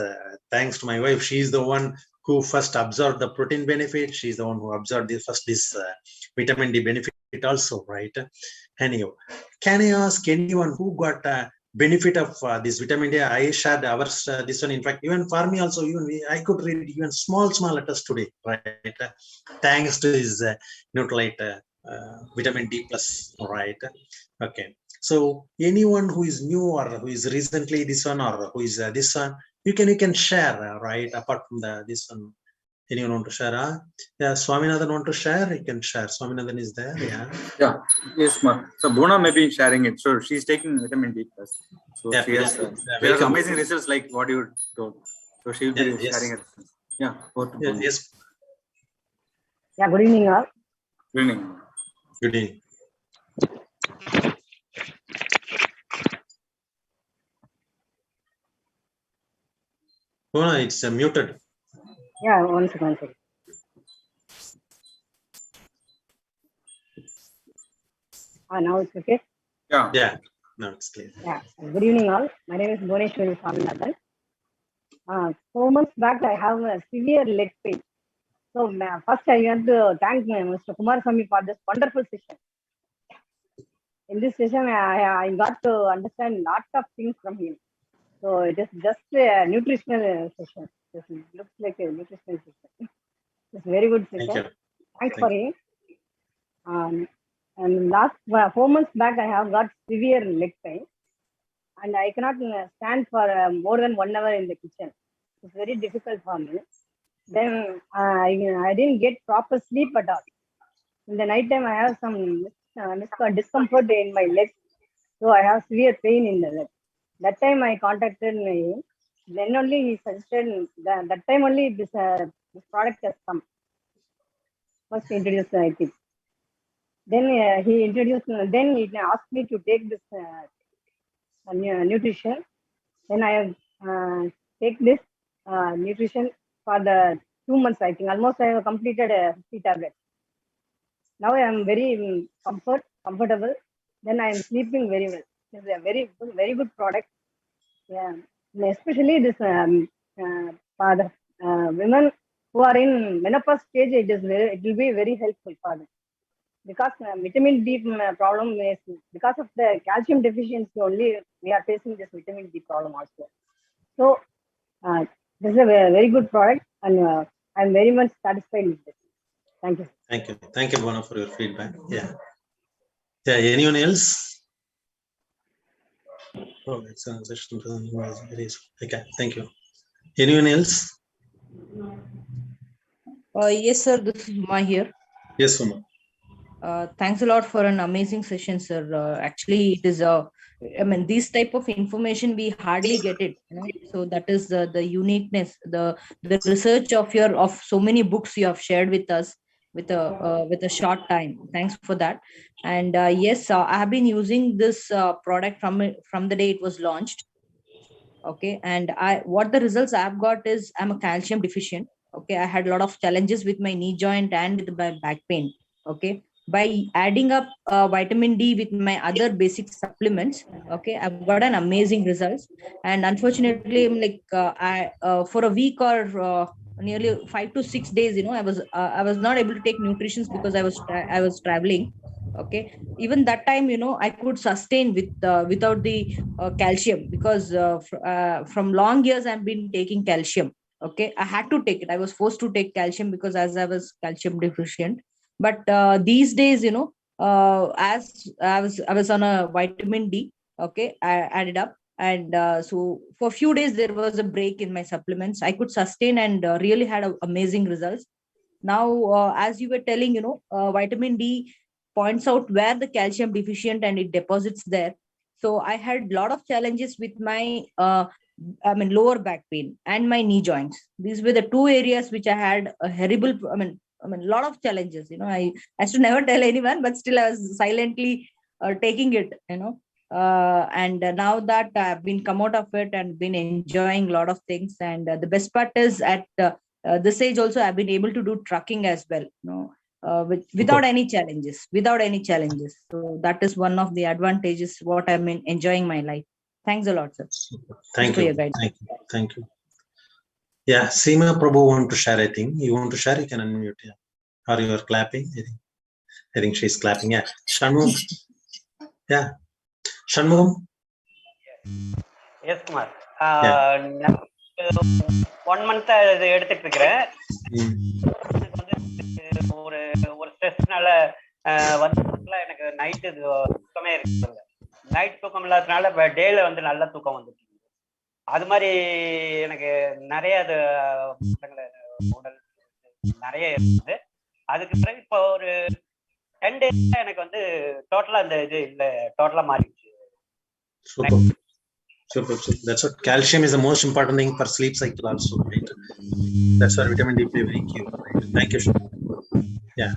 Thanks to my wife, she's the one who first observed the protein benefit. She's the one who observed this vitamin D benefit also, right? Anyhow, can I ask anyone who got benefit of this vitamin D? I shared ours, this one. In fact, even for me also, I could read even small letters today, right? Thanks to this Nutralite vitamin D plus, right? Okay. So anyone who is new or who is recently this one or who is this one, you can share, right? Apart from this one, anyone want to share? Yeah, Swaminathan want to share? You can share. Swaminathan is there. Yeah. Yeah. Yes, ma. So Bhuna may be sharing it. So she's taking vitamin D plus. So Yeah, she has amazing results like what you told. So she will be sharing it. Yeah. Yes. Yeah. Good evening, all. Good evening. Good evening. Bhuna, it's muted. Yeah, one second. Now it's okay? Yeah. Yeah, now it's clear. Yeah. Good evening, all. My name is Bhuneshwari Swaminathan. 4 months back, I have a severe leg pain. So first, I want to thank Mr. Kumaraswamy for this wonderful session. In this session, I got to understand lots of things from him. So it is just a nutritional session. It looks like a nutritional session. It's very good Thank session. you. Thanks Thank for it. And last 4 months back, I have got severe leg pain, and I cannot stand for more than 1 hour in the kitchen. It's very difficult for me. Then I didn't get proper sleep at all. In the night time, I have some discomfort in my legs, so I have severe pain in the leg. That time I contacted him. Then only he suggested that time only this product has come. First introduced, I think. Then he introduced. Then he asked me to take this nutrition. Then I have take this nutrition for the 2 months. I think almost I have completed 50 tablets. Now I am very comfortable. Then I am sleeping very well. It's a very good product. Yeah, especially this for the women who are in menopause stage, it will be very helpful for them, because vitamin D problem is because of the calcium deficiency only we are facing this vitamin D problem also. So this is a very good product, and I am very much satisfied with this. Thank you. Thank you. Thank you, Bona, for your feedback. Yeah. Yeah. Anyone else? Oh, excellent session. Okay. Thank you. Anyone else? Yes, sir. This is Uma here. Yes, Uma. Thanks a lot for an amazing session, sir. Actually, it is I mean, this type of information we hardly get it. So that is the uniqueness, the research of so many books you have shared with us with a short time. Thanks for that. And yes, I have been using this product from the day it was launched. Okay, and what the results I've got is I'm a calcium deficient. Okay, I had a lot of challenges with my knee joint and with my back pain. Okay, by adding up vitamin D with my other basic supplements, okay, I've got an amazing results. And unfortunately, I'm like I for a week or nearly 5 to 6 days, I was not able to take nutritions because I was traveling. Okay, even that time, I could sustain without the calcium, because from long years I've been taking calcium. Okay, I had to take it. I was forced to take calcium because as I was calcium deficient. But these days, as I was on a vitamin D. Okay, I added up, and so for a few days there was a break in my supplements. I could sustain and really had amazing results. Now, as you were telling, vitamin D points out where the calcium deficient and it deposits there. So I had a lot of challenges with my lower back pain and my knee joints. These were the two areas which I had a horrible, a lot of challenges. I should never tell anyone, but still I was silently taking it. And now that I've been come out of it and been enjoying a lot of things, and the best part is at this age also I've been able to do trucking as well. Without any challenges. So that is one of the advantages what I'm enjoying my life. Thanks a lot, sir. Thank you. Thank you. Yeah, Seema Prabhu want to share. I think you want to share. You can unmute. Yeah. Or you are clapping. I think she's clapping. Yeah. Shanmugam. Yeah. Shanmugam. Yes, Kumar. 1 month எடுத்துட்டு இருக்கிறேன். ஒரு ஸ்ட்ரெஸ்னால எனக்கு night தூக்கமே இருக்கு. Night தூக்கம் இல்லாததுனால டேல நல்ல தூக்கம் வந்துட்டு. அது மாதிரி எனக்கு நிறைய உடல் நிறைய இருக்குது. அதுக்கு பிறகு இப்போ ஒரு 10 days எனக்கு டோட்டலா அந்த இது இல்ல, டோட்டலா மாறிடுச்சு. Super. That's what calcium is the most important thing for sleep cycle also, right? That's why vitamin D play very key. Right? Thank you. Yeah.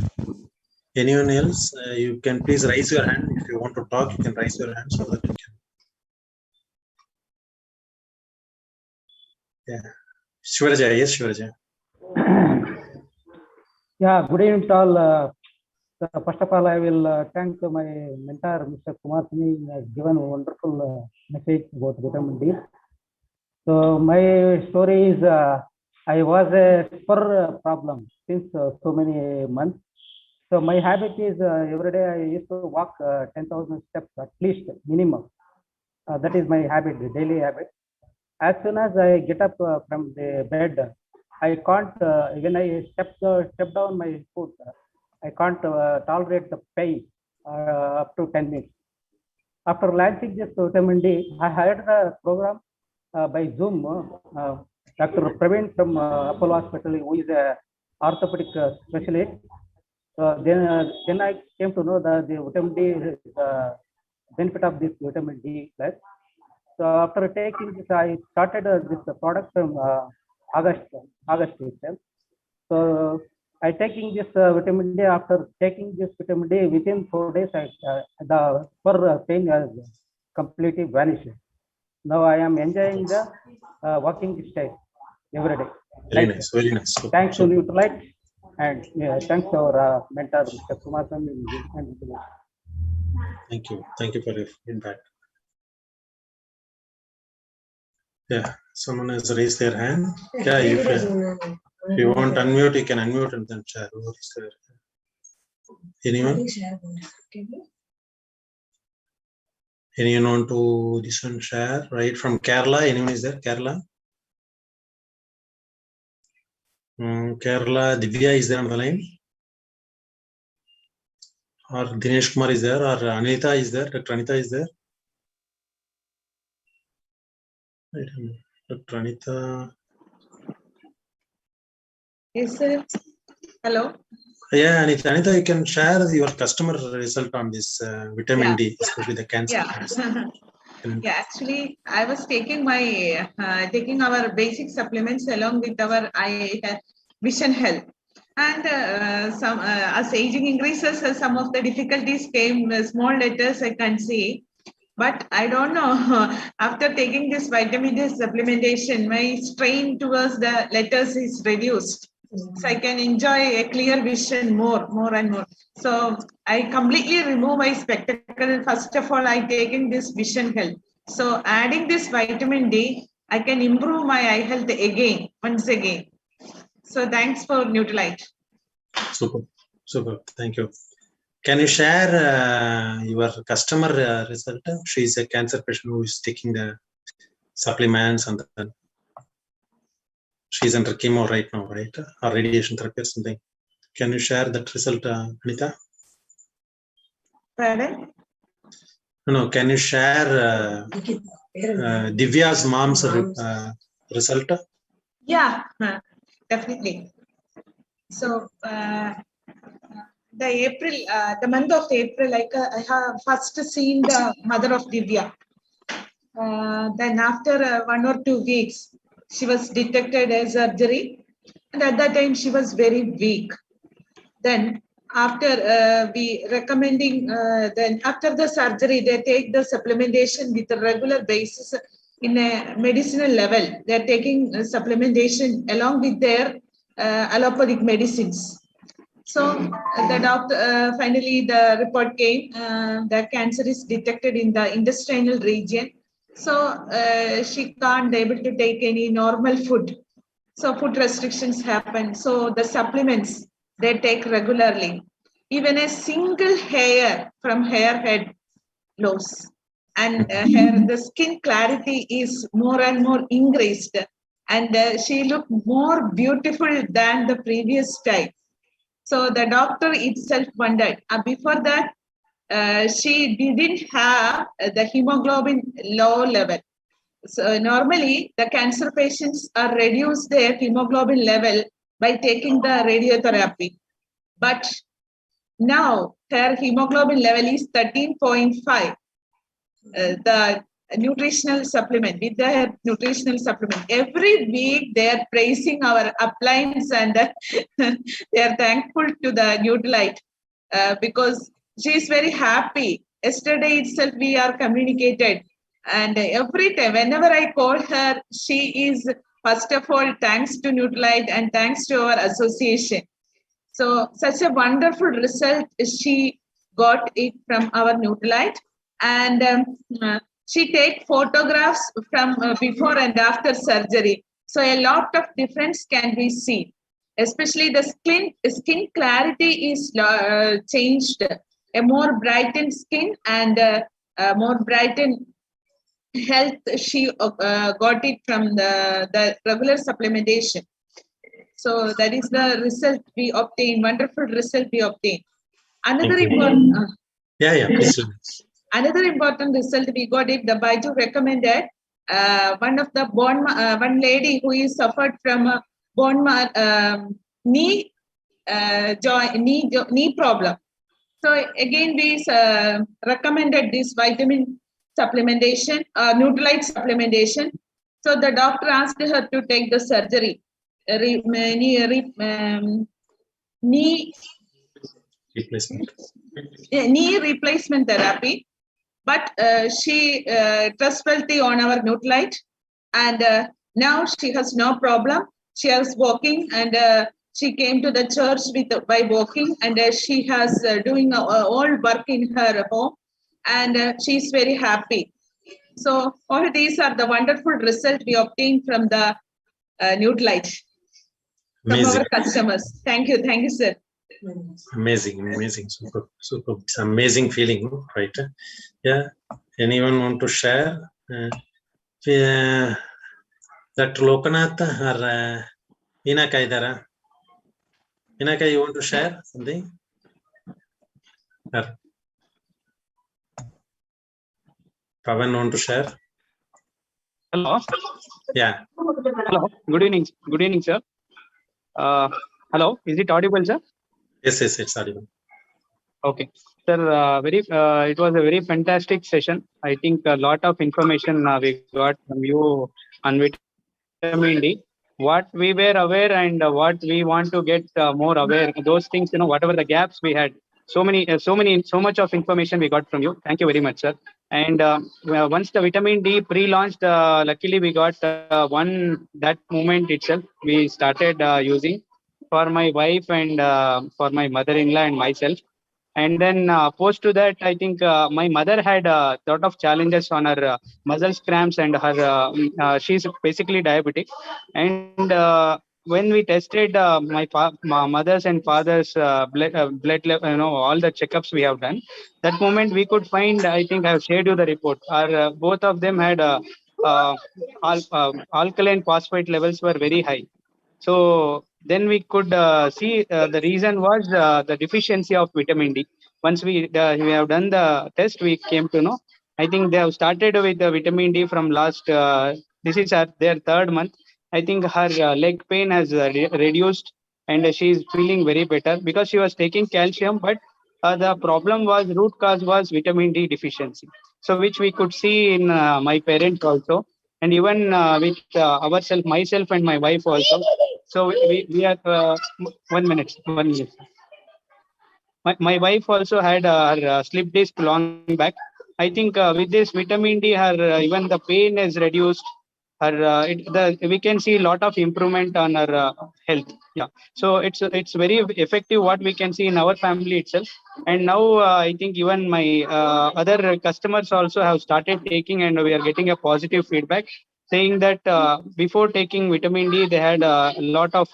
Anyone else? You can please raise your hand. If you want to talk, you can raise your hand so that you can. Yeah. Shivaraja, yes, Shivaraja. Yeah, good evening to all. First of all, I will thank my mentor, Mr. Kumar Sami, has given a wonderful message about vitamin D. So my story is, I was a spur problem since so many months. So my habit is every day I used to walk 10,000 steps at least minimum. That is my habit, the daily habit. As soon as I get up from the bed, I can't, when I step down my foot, I can't tolerate the pain up to 10 minutes. After launching this vitamin D, I had the program by Zoom. Dr. Praveen from Apollo Hospital, who is a orthopedic specialist. Then I came to know that the vitamin D benefit of this vitamin D plus. So after taking this, I started this product from August itself. So I taking this vitamin D. After taking this vitamin D, within 4 days, the pain has completely vanished. Now I am enjoying the walking style every day. Very nice, very nice. Thanks to Nutralite, and thanks to our mentor, Mr. Kumar Swami. Thank you for your feedback. Yeah, someone has raised their hand. Yeah, if you want to unmute, you can unmute and then share. Anyone? Anyone want to this one share? Right from Kerala, anyone is there? Kerala? Kerala, Divya is there on the line? Or Dinesh Kumar is there? Or Anita is there? Dr. Anita is there? Dr. Anita. Yes, sir. Hello. Yeah, Anita, you can share your customer result on this vitamin D, especially the cancer. Yeah, actually, I was taking my taking our basic supplements along with our Vision Health, and as aging increases, some of the difficulties came. Small letters I can see, but I don't know. After taking this vitamin D supplementation, my strain towards the letters is reduced. So I can enjoy a clear vision more and more. So I completely remove my spectacle. First of all, I taking this Vision Health. So adding this vitamin D, I can improve my eye health once again. So thanks for Nutralite. Super. Thank you. Can you share your customer result? She is a cancer patient who is taking the supplements and she's under chemo right now, right? Or radiation therapy or something. Can you share that result, Anita? Pardon? No, can you share Divya's mom's result? Yeah, definitely. So the month of April, I have first seen the mother of Divya. Then after 1 or 2 weeks, she was detected as surgery, and at that time she was very weak. Then after then after the surgery, they take the supplementation with a regular basis in a medicinal level. They're taking supplementation along with their allopathic medicines. So the doctor finally the report came that cancer is detected in the intestinal region. So she can't able to take any normal food. So food restrictions happen. So the supplements they take regularly. Even a single hair from hair head loss, and the skin clarity is more and more increased, and she looked more beautiful than the previous time. So the doctor itself wondered. Before that, she didn't have the hemoglobin low level. So normally, the cancer patients are reduced their hemoglobin level by taking the radiotherapy. But now her hemoglobin level is 13.5. The nutritional supplement, with the nutritional supplement, every week they are praising our appliance and they are thankful to the Nutralite because she is very happy. Yesterday itself we are communicated, and every time whenever I call her, she is first of all thanks to Nutralite and thanks to our association. So such a wonderful result she got it from our Nutralite. And she take photographs from before and after surgery. So a lot of difference can be seen. Especially the skin clarity is changed. A more brightened skin and more brightened health she got it from the regular supplementation. So that is the result we obtained, wonderful result we obtained. Another Thank you. important, Yeah, please. another important result we got it, the Baiju recommended one of the one lady who is suffered from a knee problem. So again, we recommended this vitamin supplementation, Nutrilite supplementation. So the doctor asked her to take the surgery, knee replacement therapy. But she trustworthy on our Nutrilite, and now she has no problem. She is walking, and she came to the church by walking, and she has doing all work in her home, and she is very happy. So all these are the wonderful results we obtained from the Nutrilite from our customers. Thank you, sir. Amazing, super. It's amazing feeling, right? Yeah. Anyone want to share? Dr. Lokanath or Inaka idara? Inaka, you want to share something? Or Pavan want to share? Hello. Yeah. Hello. Good evening, sir. Hello. Is it audible, sir? Yes, it's audible. Okay, sir. It was a very fantastic session. I think a lot of information we got from you on vitamin D. What we were aware and what we want to get more aware. Those things, whatever the gaps we had. So much of information we got from you. Thank you very much, sir. And once the vitamin D pre-launched, luckily we got that moment itself. We started using for my wife and for my mother-in-law and myself. And then post to that, I think my mother had a lot of challenges on her muscle cramps, and her she's basically diabetic. And when we tested my mother's and father's blood level, all the checkups we have done, that moment we could find, I think I have shared you the report. Our both of them had alkaline phosphate levels were very high. So then we could see the reason was the deficiency of vitamin D. Once we have done the test, we came to know. I think they have started with the vitamin D from last. This is their third month. I think her leg pain has reduced, and she is feeling very better because she was taking calcium. But the problem was, root cause was vitamin D deficiency. So which we could see in my parents also, and even with ourselves, myself and my wife also. So we are 1 minute. My wife also had her slip disc long back. I think with this vitamin D, her even the pain is reduced. Her we can see a lot of improvement on her health. Yeah. So it's very effective what we can see in our family itself. And now I think even my other customers also have started taking, and we are getting a positive feedback, saying that before taking vitamin D, they had a lot of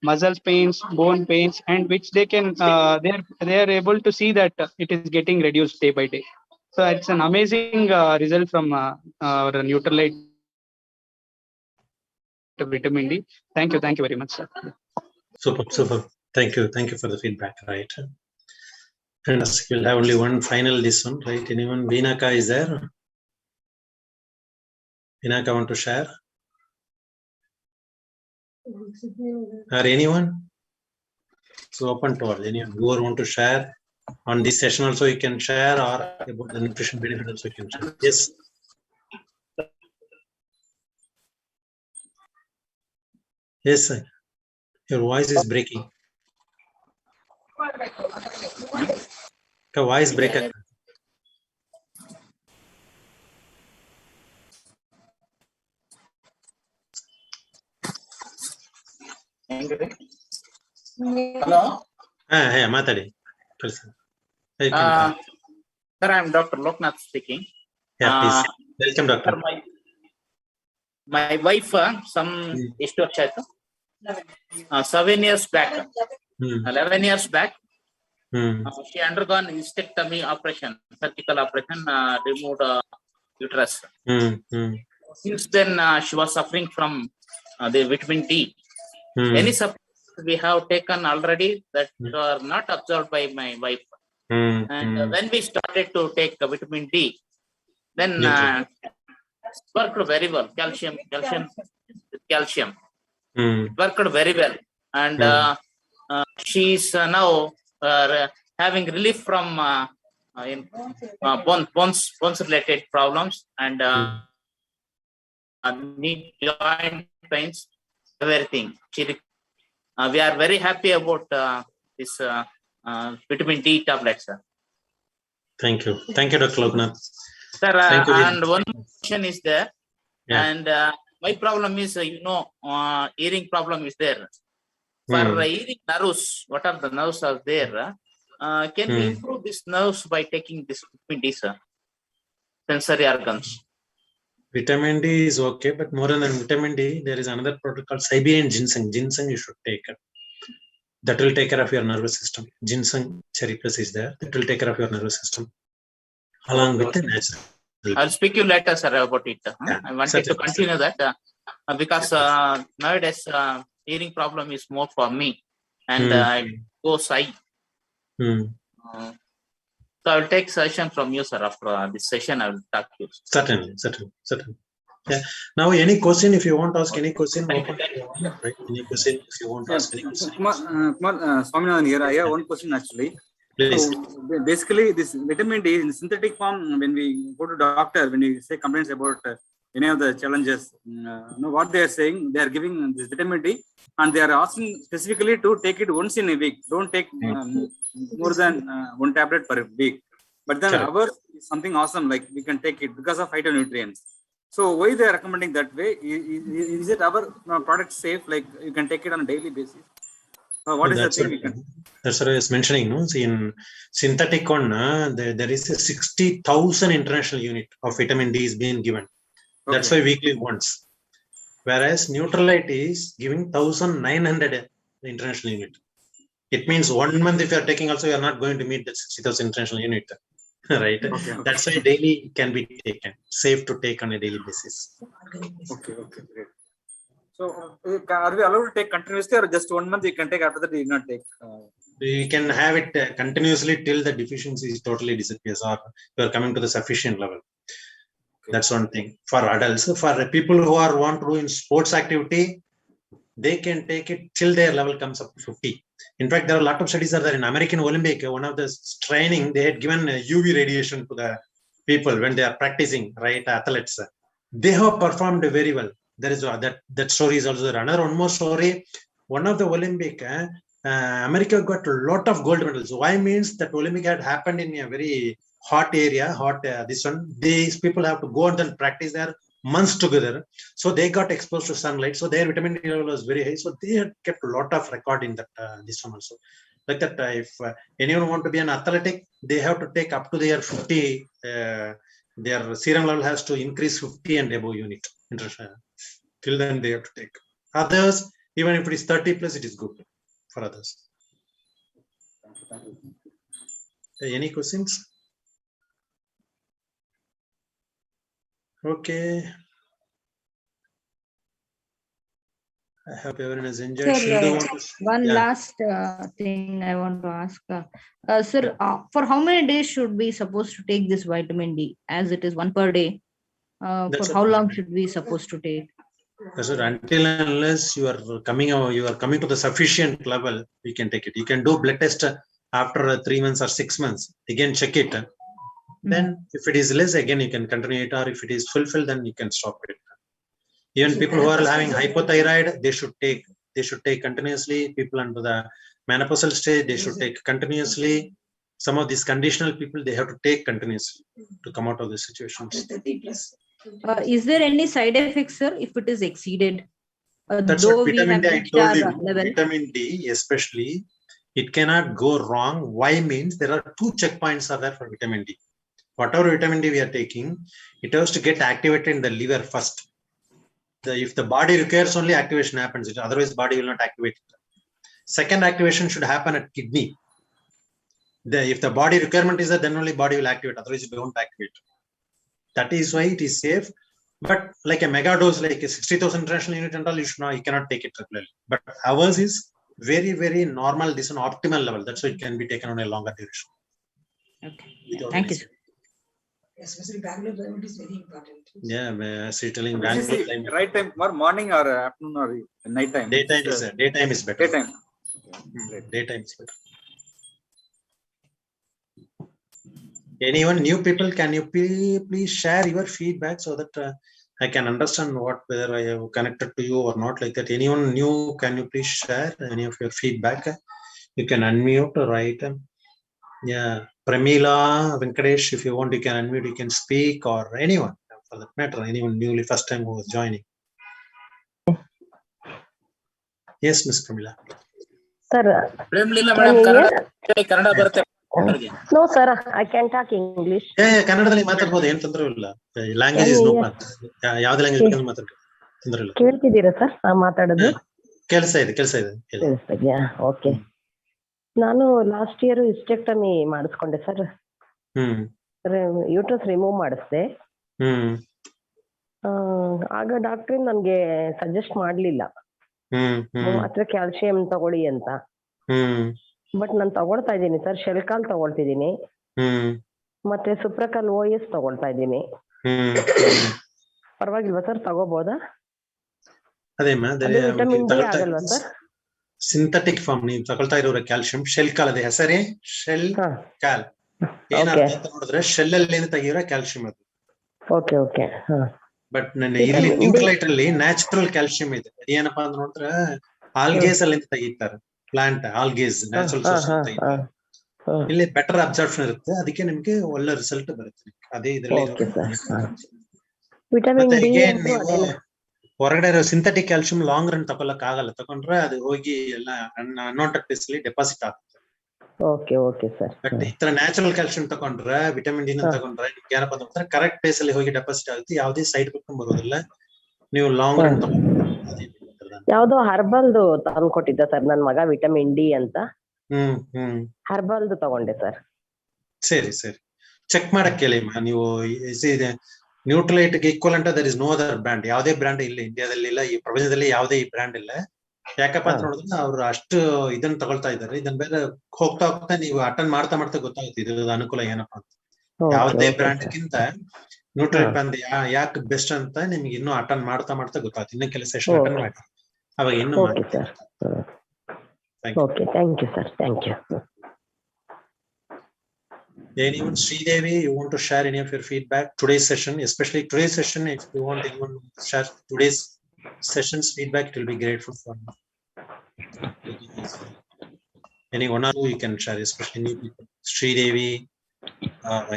muscle pains, bone pains, and which they can they are able to see that it is getting reduced day by day. So it's an amazing result from our Nutrilite vitamin D. Thank you very much, sir. Super. Thank you for the feedback. Right. And we'll have only one final this one, right? Anyone? Vinaka is there? Vinaka want to share? Or anyone? So open to all. Anyone who want to share on this session also you can share, or about the nutrition benefit also you can share. Yes. Yes, sir. Your voice is breaking. Your voice breaking. Hello. Hey, Matadi. Sir, I'm Dr. Loknath speaking. Yeah, please. Welcome, doctor. Sir, my wife, some 7 years back, 11 years back, she undergone hysterectomy operation, surgical operation, removed uterus. Since then, she was suffering from the vitamin D. Any supplements we have taken already that are not absorbed by my wife. And when we started to take vitamin D, then worked very well. Calcium, worked very well. And she's now having relief from bones related problems and knee joint pains, everything. We are very happy about this vitamin D tablets, sir. Thank you, Dr. Loknath. Sir, Thank you. And one question is there, and my problem is, hearing problem is there. For hearing nerves, what are the nerves are there? Can we improve these nerves by taking this vitamin D, sir? Sensory organs. Vitamin D is okay, but more than vitamin D, there is another product called Siberian ginseng. Ginseng you should take. That will take care of your nervous system. Ginseng cherry plus is there. That will take care of your nervous system. Along with the natural. I'll speak you later, sir, about it. Yeah, I wanted to continue that because nowadays hearing problem is more for me, and I go side. So I'll take session from you, sir. After this session, I will talk to you. Certainly. Yeah. Now, any question, if you want to ask any question, right? Any question, if you want to ask any question. Swaminathan here. I have one question actually. Please. So basically, this vitamin D in synthetic form, when we go to doctor, when we say complaints about any of the challenges, what they are saying, they are giving this vitamin D and they are asking specifically to take it once in a week. Don't take more than one tablet per week. But then ours is something awesome, like we can take it because of phytonutrients. So why they are recommending that way? Is it our product safe? Like you can take it on a daily basis? What is the thing we can? That's what I was mentioning. No, see, in synthetic one, there is a 60,000 international unit of vitamin D is being given. Okay. That's why weekly once. Whereas Neutralite is giving 1,900 international unit. It means 1 month if you are taking also, you are not going to meet that 60,000 international unit. Right? Okay. That's why daily can be taken. Safe to take on a daily basis. Okay, great. So, are we allowed to take continuously or just 1 month you can take, after that you not take? You can have it continuously till the deficiency totally disappears or you are coming to the sufficient level. Okay. That's one thing. For adults, for people who want to do in sports activity, they can take it till their level comes up to 50. In fact, there are a lot of studies that are in American Olympic. One of the training, they had given UV radiation to the people when they are practicing, right? Athletes. They have performed very well. There is that story is also there. Another one more story. One of the Olympic, America got a lot of gold medals. Why means that Olympic had happened in a very hot area, this one. These people have to go and then practice there months together. So they got exposed to sunlight. So their vitamin D level was very high. So they had kept a lot of record in that this one also. Like that, if anyone want to be an athletic, they have to take up to their 50. Their serum level has to increase 50 and above unit. Till then they have to take. Others, even if it is 30 plus, it is good for others. Thank you. Any questions? Okay. I hope everyone has enjoyed. Sir, one last thing I want to ask. Sir, for how many days should we supposed to take this vitamin D? As it is 1 per day. For how long should we supposed to take? Until unless you are coming to the sufficient level, we can take it. You can do blood test after 3 months or 6 months. Again, check it. Then if it is less, again you can continue it, or if it is fulfilled, then you can stop it. Even people who are having hypothyroid, they should take continuously. People under the menopausal stage, they should take continuously. Some of these conditional people, they have to take continuously to come out of the situations. Is there any side effects, sir, if it is exceeded? That's what vitamin D, I told you. Vitamin D, especially, it cannot go wrong. Why means there are 2 checkpoints are there for vitamin D. Whatever vitamin D we are taking, it has to get activated in the liver first. If the body requires, only activation happens. Otherwise, body will not activate it. Second activation should happen at kidney. If the body requirement is there, then only body will activate. Otherwise, it don't activate. That is why it is safe. But like a mega dose, like a 60,000 international unit and all, you cannot take it regularly. But ours is very, very normal, this is an optimal level. That's why it can be taken on a longer duration. Okay. Thank you, sir. Especially Bangalore climate is very important. Yeah, settling Which is Bangalore the climate. right time for morning or afternoon or night time? Daytime is better. Daytime. Daytime is better. Anyone new people, can you please share your feedback so that I can understand whether I have connected to you or not, like that. Anyone new, can you please share any of your feedback? You can unmute, right? Yeah, Pramila, Venkatesh, if you want, you can unmute, you can speak, or anyone for that matter, anyone newly first time who was joining. Yes, Miss Pramila. Sir, Premlila can you hear? Kannada ಬರುತ್ತೆ. No, sir, I can talk English. ಕನ್ನಡದಲ್ಲಿ ಮಾತಾಡಬಹುದು, ಏನು ತೊಂದರೆ ಇಲ್ಲ. Language is no problem. ಯಾವ್ದು language ಬೇಕಾದ್ರೂ ಮಾತಾಡಿ, ತೊಂದರೆ ಇಲ್ಲ. ಕೇಳ್ತಿದ್ದೀರಾ ಸರ್ ಮಾತಾಡೋದು? ಕೆಲಸ ಇದೆ. ಕೇಳಿಸ್ತಿದ್ಯಾ? ಓಕೆ. ನಾನು ಲಾಸ್ಟ್ ಇಯರ್ ಹಿಸ್ಟೆಕ್ಟಮಿ ಮಾಡಿಸ್ಕೊಂಡೆ ಸರ್. ಯೂಟ್ರಸ್ ರಿಮೂವ್ ಮಾಡಿಸ್ದೆ. ಆಗ ಡಾಕ್ಟ್ರ್ ನನ್ಗೆ ಸಜೆಸ್ಟ್ ಮಾಡ್ಲಿಲ್ಲ ಮಾತ್ರ ಕ್ಯಾಲ್ಸಿಯಂ ತಗೊಳ್ಳಿ ಅಂತ. ಬಟ್ ನಾನು ತಗೊಳ್ತಾ ಇದ್ದೀನಿ ಸರ್, ಶೆಲ್ಕಾಲ್ ತಗೊಳ್ತಿದ್ದೀನಿ, ಮತ್ತೆ ಸುಪ್ರಕಾಲ್ OS ತಗೊಳ್ತಾ ಇದ್ದೀನಿ. ಪರವಾಗಿಲ್ವಾ ಸರ್, ತಗೋಬಹುದಾ? ವಿಟಮಿನ್ ಡಿ ಆಗಲ್ವಾ ಸರ್? ಸಿಂಥೆಟಿಕ್ ಫಾರ್ಮ್ ನೀವು ತಗೊಳ್ತಾ ಇರೋ ಕ್ಯಾಲ್ಸಿಯಂ ಶೆಲ್ ಕಾಲ್, ಅದೇ ಹೆಸರೇ ಶೆಲ್ ಕಾಲ್. ಏನರ್ಥ ಅಂತ ನೋಡಿದ್ರೆ ಶೆಲ್ ಅಲ್ಲಿ ತೆಗಿರೋ ಕ್ಯಾಲ್ಸಿಯಂ ಅದು. Okay okay. ಬಟ್ ನನ್ನ ಇಲ್ಲಿ ನ್ಯೂಟ್ರಲೈಟ್ ಅಲ್ಲಿ ನ್ಯಾಚುರಲ್ ಕ್ಯಾಲ್ಸಿಯಂ ಇದೆ. ಏನಪ್ಪಾ ಅಂತ ನೋಡಿದ್ರೆ ಆಲ್ಗೇಸ್ ಅಲ್ಲಿ ತೆಗಿತಾರೆ, ಪ್ಲಾಂಟ್ ಆಲ್ಗೇಸ್ ನ್ಯಾಚುರಲ್ ಸೋರ್ಸ್ ತೆಗಿತಾರೆ. ಇಲ್ಲಿ ಬೆಟರ್ ಅಬ್ಸಾರ್ಪ್ಷನ್ ಇರುತ್ತೆ, ಅದಕ್ಕೆ ನಿಮ್ಗೆ ಒಳ್ಳೆ ರಿಸಲ್ಟ್ ಬರುತ್ತೆ. ಅದೇ ಇದರಲ್ಲಿ ಹೊರಗಡೆ ಇರೋ ಸಿಂಥೆಟಿಕ್ ಕ್ಯಾಲ್ಸಿಯಂ ಲಾಂಗ್ ರನ್ ತಗೊಳಕ್ ಆಗಲ್ಲ. ತಗೊಂಡ್ರೆ ಅದು ಹೋಗಿ ಎಲ್ಲ ಅನ್ವಾಂಟೆಡ್ ಪ್ಲೇಸ್ ಅಲ್ಲಿ ಡೆಪಾಸಿಟ್ ಆಗುತ್ತೆ. Okay okay sir. ಬಟ್ ಈ ತರ ನ್ಯಾಚುರಲ್ ಕ್ಯಾಲ್ಸಿಯಂ ತಗೊಂಡ್ರೆ, ವಿಟಮಿನ್ ಡಿ ತಗೊಂಡ್ರೆ ನಿಮ್ಗೆ ಏನಪ್ಪಾ ಅಂದ್ರೆ ಕರೆಕ್ಟ್ ಪ್ಲೇಸ್ ಅಲ್ಲಿ ಹೋಗಿ ಡೆಪಾಸಿಟ್ ಆಗುತ್ತೆ, ಯಾವುದೇ ಸೈಡ್ ಎಫೆಕ್ಟ್ ಬರೋದಿಲ್ಲ. ನೀವು ಲಾಂಗ್ ರನ್ ಯಾವ್ದೋ ಹರ್ಬಲ್ದು ತಂದ್ಕೊಟ್ಟಿದ್ದ ಸರ್ ನನ್ ಮಗ, ವಿಟಮಿನ್ ಡಿ ಅಂತ. ಹರ್ಬಲ್ದು ತಗೊಂಡೆ ಸರ್. ಸರಿ ಚೆಕ್ ಮಾಡಕ್ ಹೇಳಿ ನೀವು. ನ್ಯೂಟ್ರಲೈಟ್ ಗೆ equivalent there is no other brand. ಯಾವುದೇ ಬ್ರ್ಯಾಂಡ್ ಇಲ್ಲ ಇಂಡಿಯಾದಲ್ಲಿ, ಇಲ್ಲ ಈ ಪ್ರಪಂಚದಲ್ಲಿ ಯಾವುದೇ ಈ ಬ್ರ್ಯಾಂಡ್ ಇಲ್ಲ. ಯಾಕಪ್ಪ ಅಂತ ನೋಡಿದ್ರೆ ಅವ್ರು ಅಷ್ಟು ಇದನ್ನ ತಗೊಳ್ತಾ ಇದ್ದಾರೆ. ಇದನ್ನ ಬೇರೆ ಹೋಗ್ತಾ ನೀವು ಅಟೆಂಡ್ ಮಾಡ್ತಾ ಗೊತ್ತಾಗುತ್ತೆ ಇದ್ರ ಅನುಕೂಲ ಏನಪ್ಪಾ ಅಂತ. ಯಾವುದೇ ಬ್ರ್ಯಾಂಡ್ ಗಿಂತ ನ್ಯೂಟ್ರಲೈಟ್ ಬ್ರ್ಯಾಂಡ್ ಯಾಕೆ ಬೆಸ್ಟ್ ಅಂತ ನಿಮ್ಗೆ ಇನ್ನೂ ಅಟೆಂಡ್ ಮಾಡ್ತಾ ಗೊತ್ತಾಗುತ್ತೆ. ಇನ್ನು ಕೆಲವು ಸೆಷನ್ ಅಟೆಂಡ್ ಮಾಡಿ ಅವಾಗ ಇನ್ನು ಮಾಡಿ. Okay, thank you sir, thank you. Anyone, Sridevi, you want to share any of your feedback? Today's session, especially today's session, if you want anyone to share today's session's feedback, it will be grateful for me. Any one or two you can share, especially new people. Sridevi,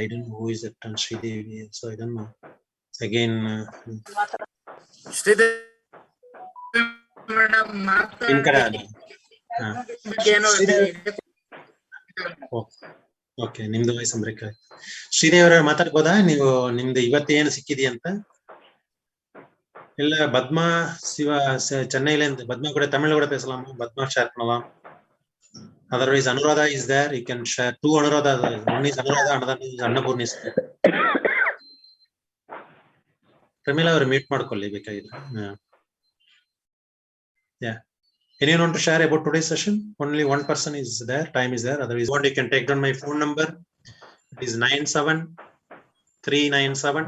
I don't know who is it, and Sridevi, so I don't know. Again, Sridevi madam in Kannada. Okay, ನಿಮ್ದು voice break ಆಯ್ತು. ಶ್ರೀದೇವಿ ಅವರ ಮಾತಾಡ್ಬೋದಾ ನೀವು? ನಿಮ್ದು ಇವತ್ತು ಏನು ಸಿಕ್ಕಿದೆ ಅಂತ? ಇಲ್ಲ பத்மா சிவா சென்னையில இருந்து பத்மா கூட தமிழ்ல கூட பேசலாம். பத்மா ஷேர் பண்ணலாம். Otherwise Anuradha is there, you can share. Two Anuradha, one is Anuradha, another is Annapurni. Pramila ಅವರು ಮೀಟ್ ಮಾಡ್ಕೊಳ್ಳಿ ಬೇಕಾಗಿದ್ರೆ. Yeah. Anyone want to share about today's session? Only one person is there, time is there. Otherwise, you can take down my phone number. It is 97-397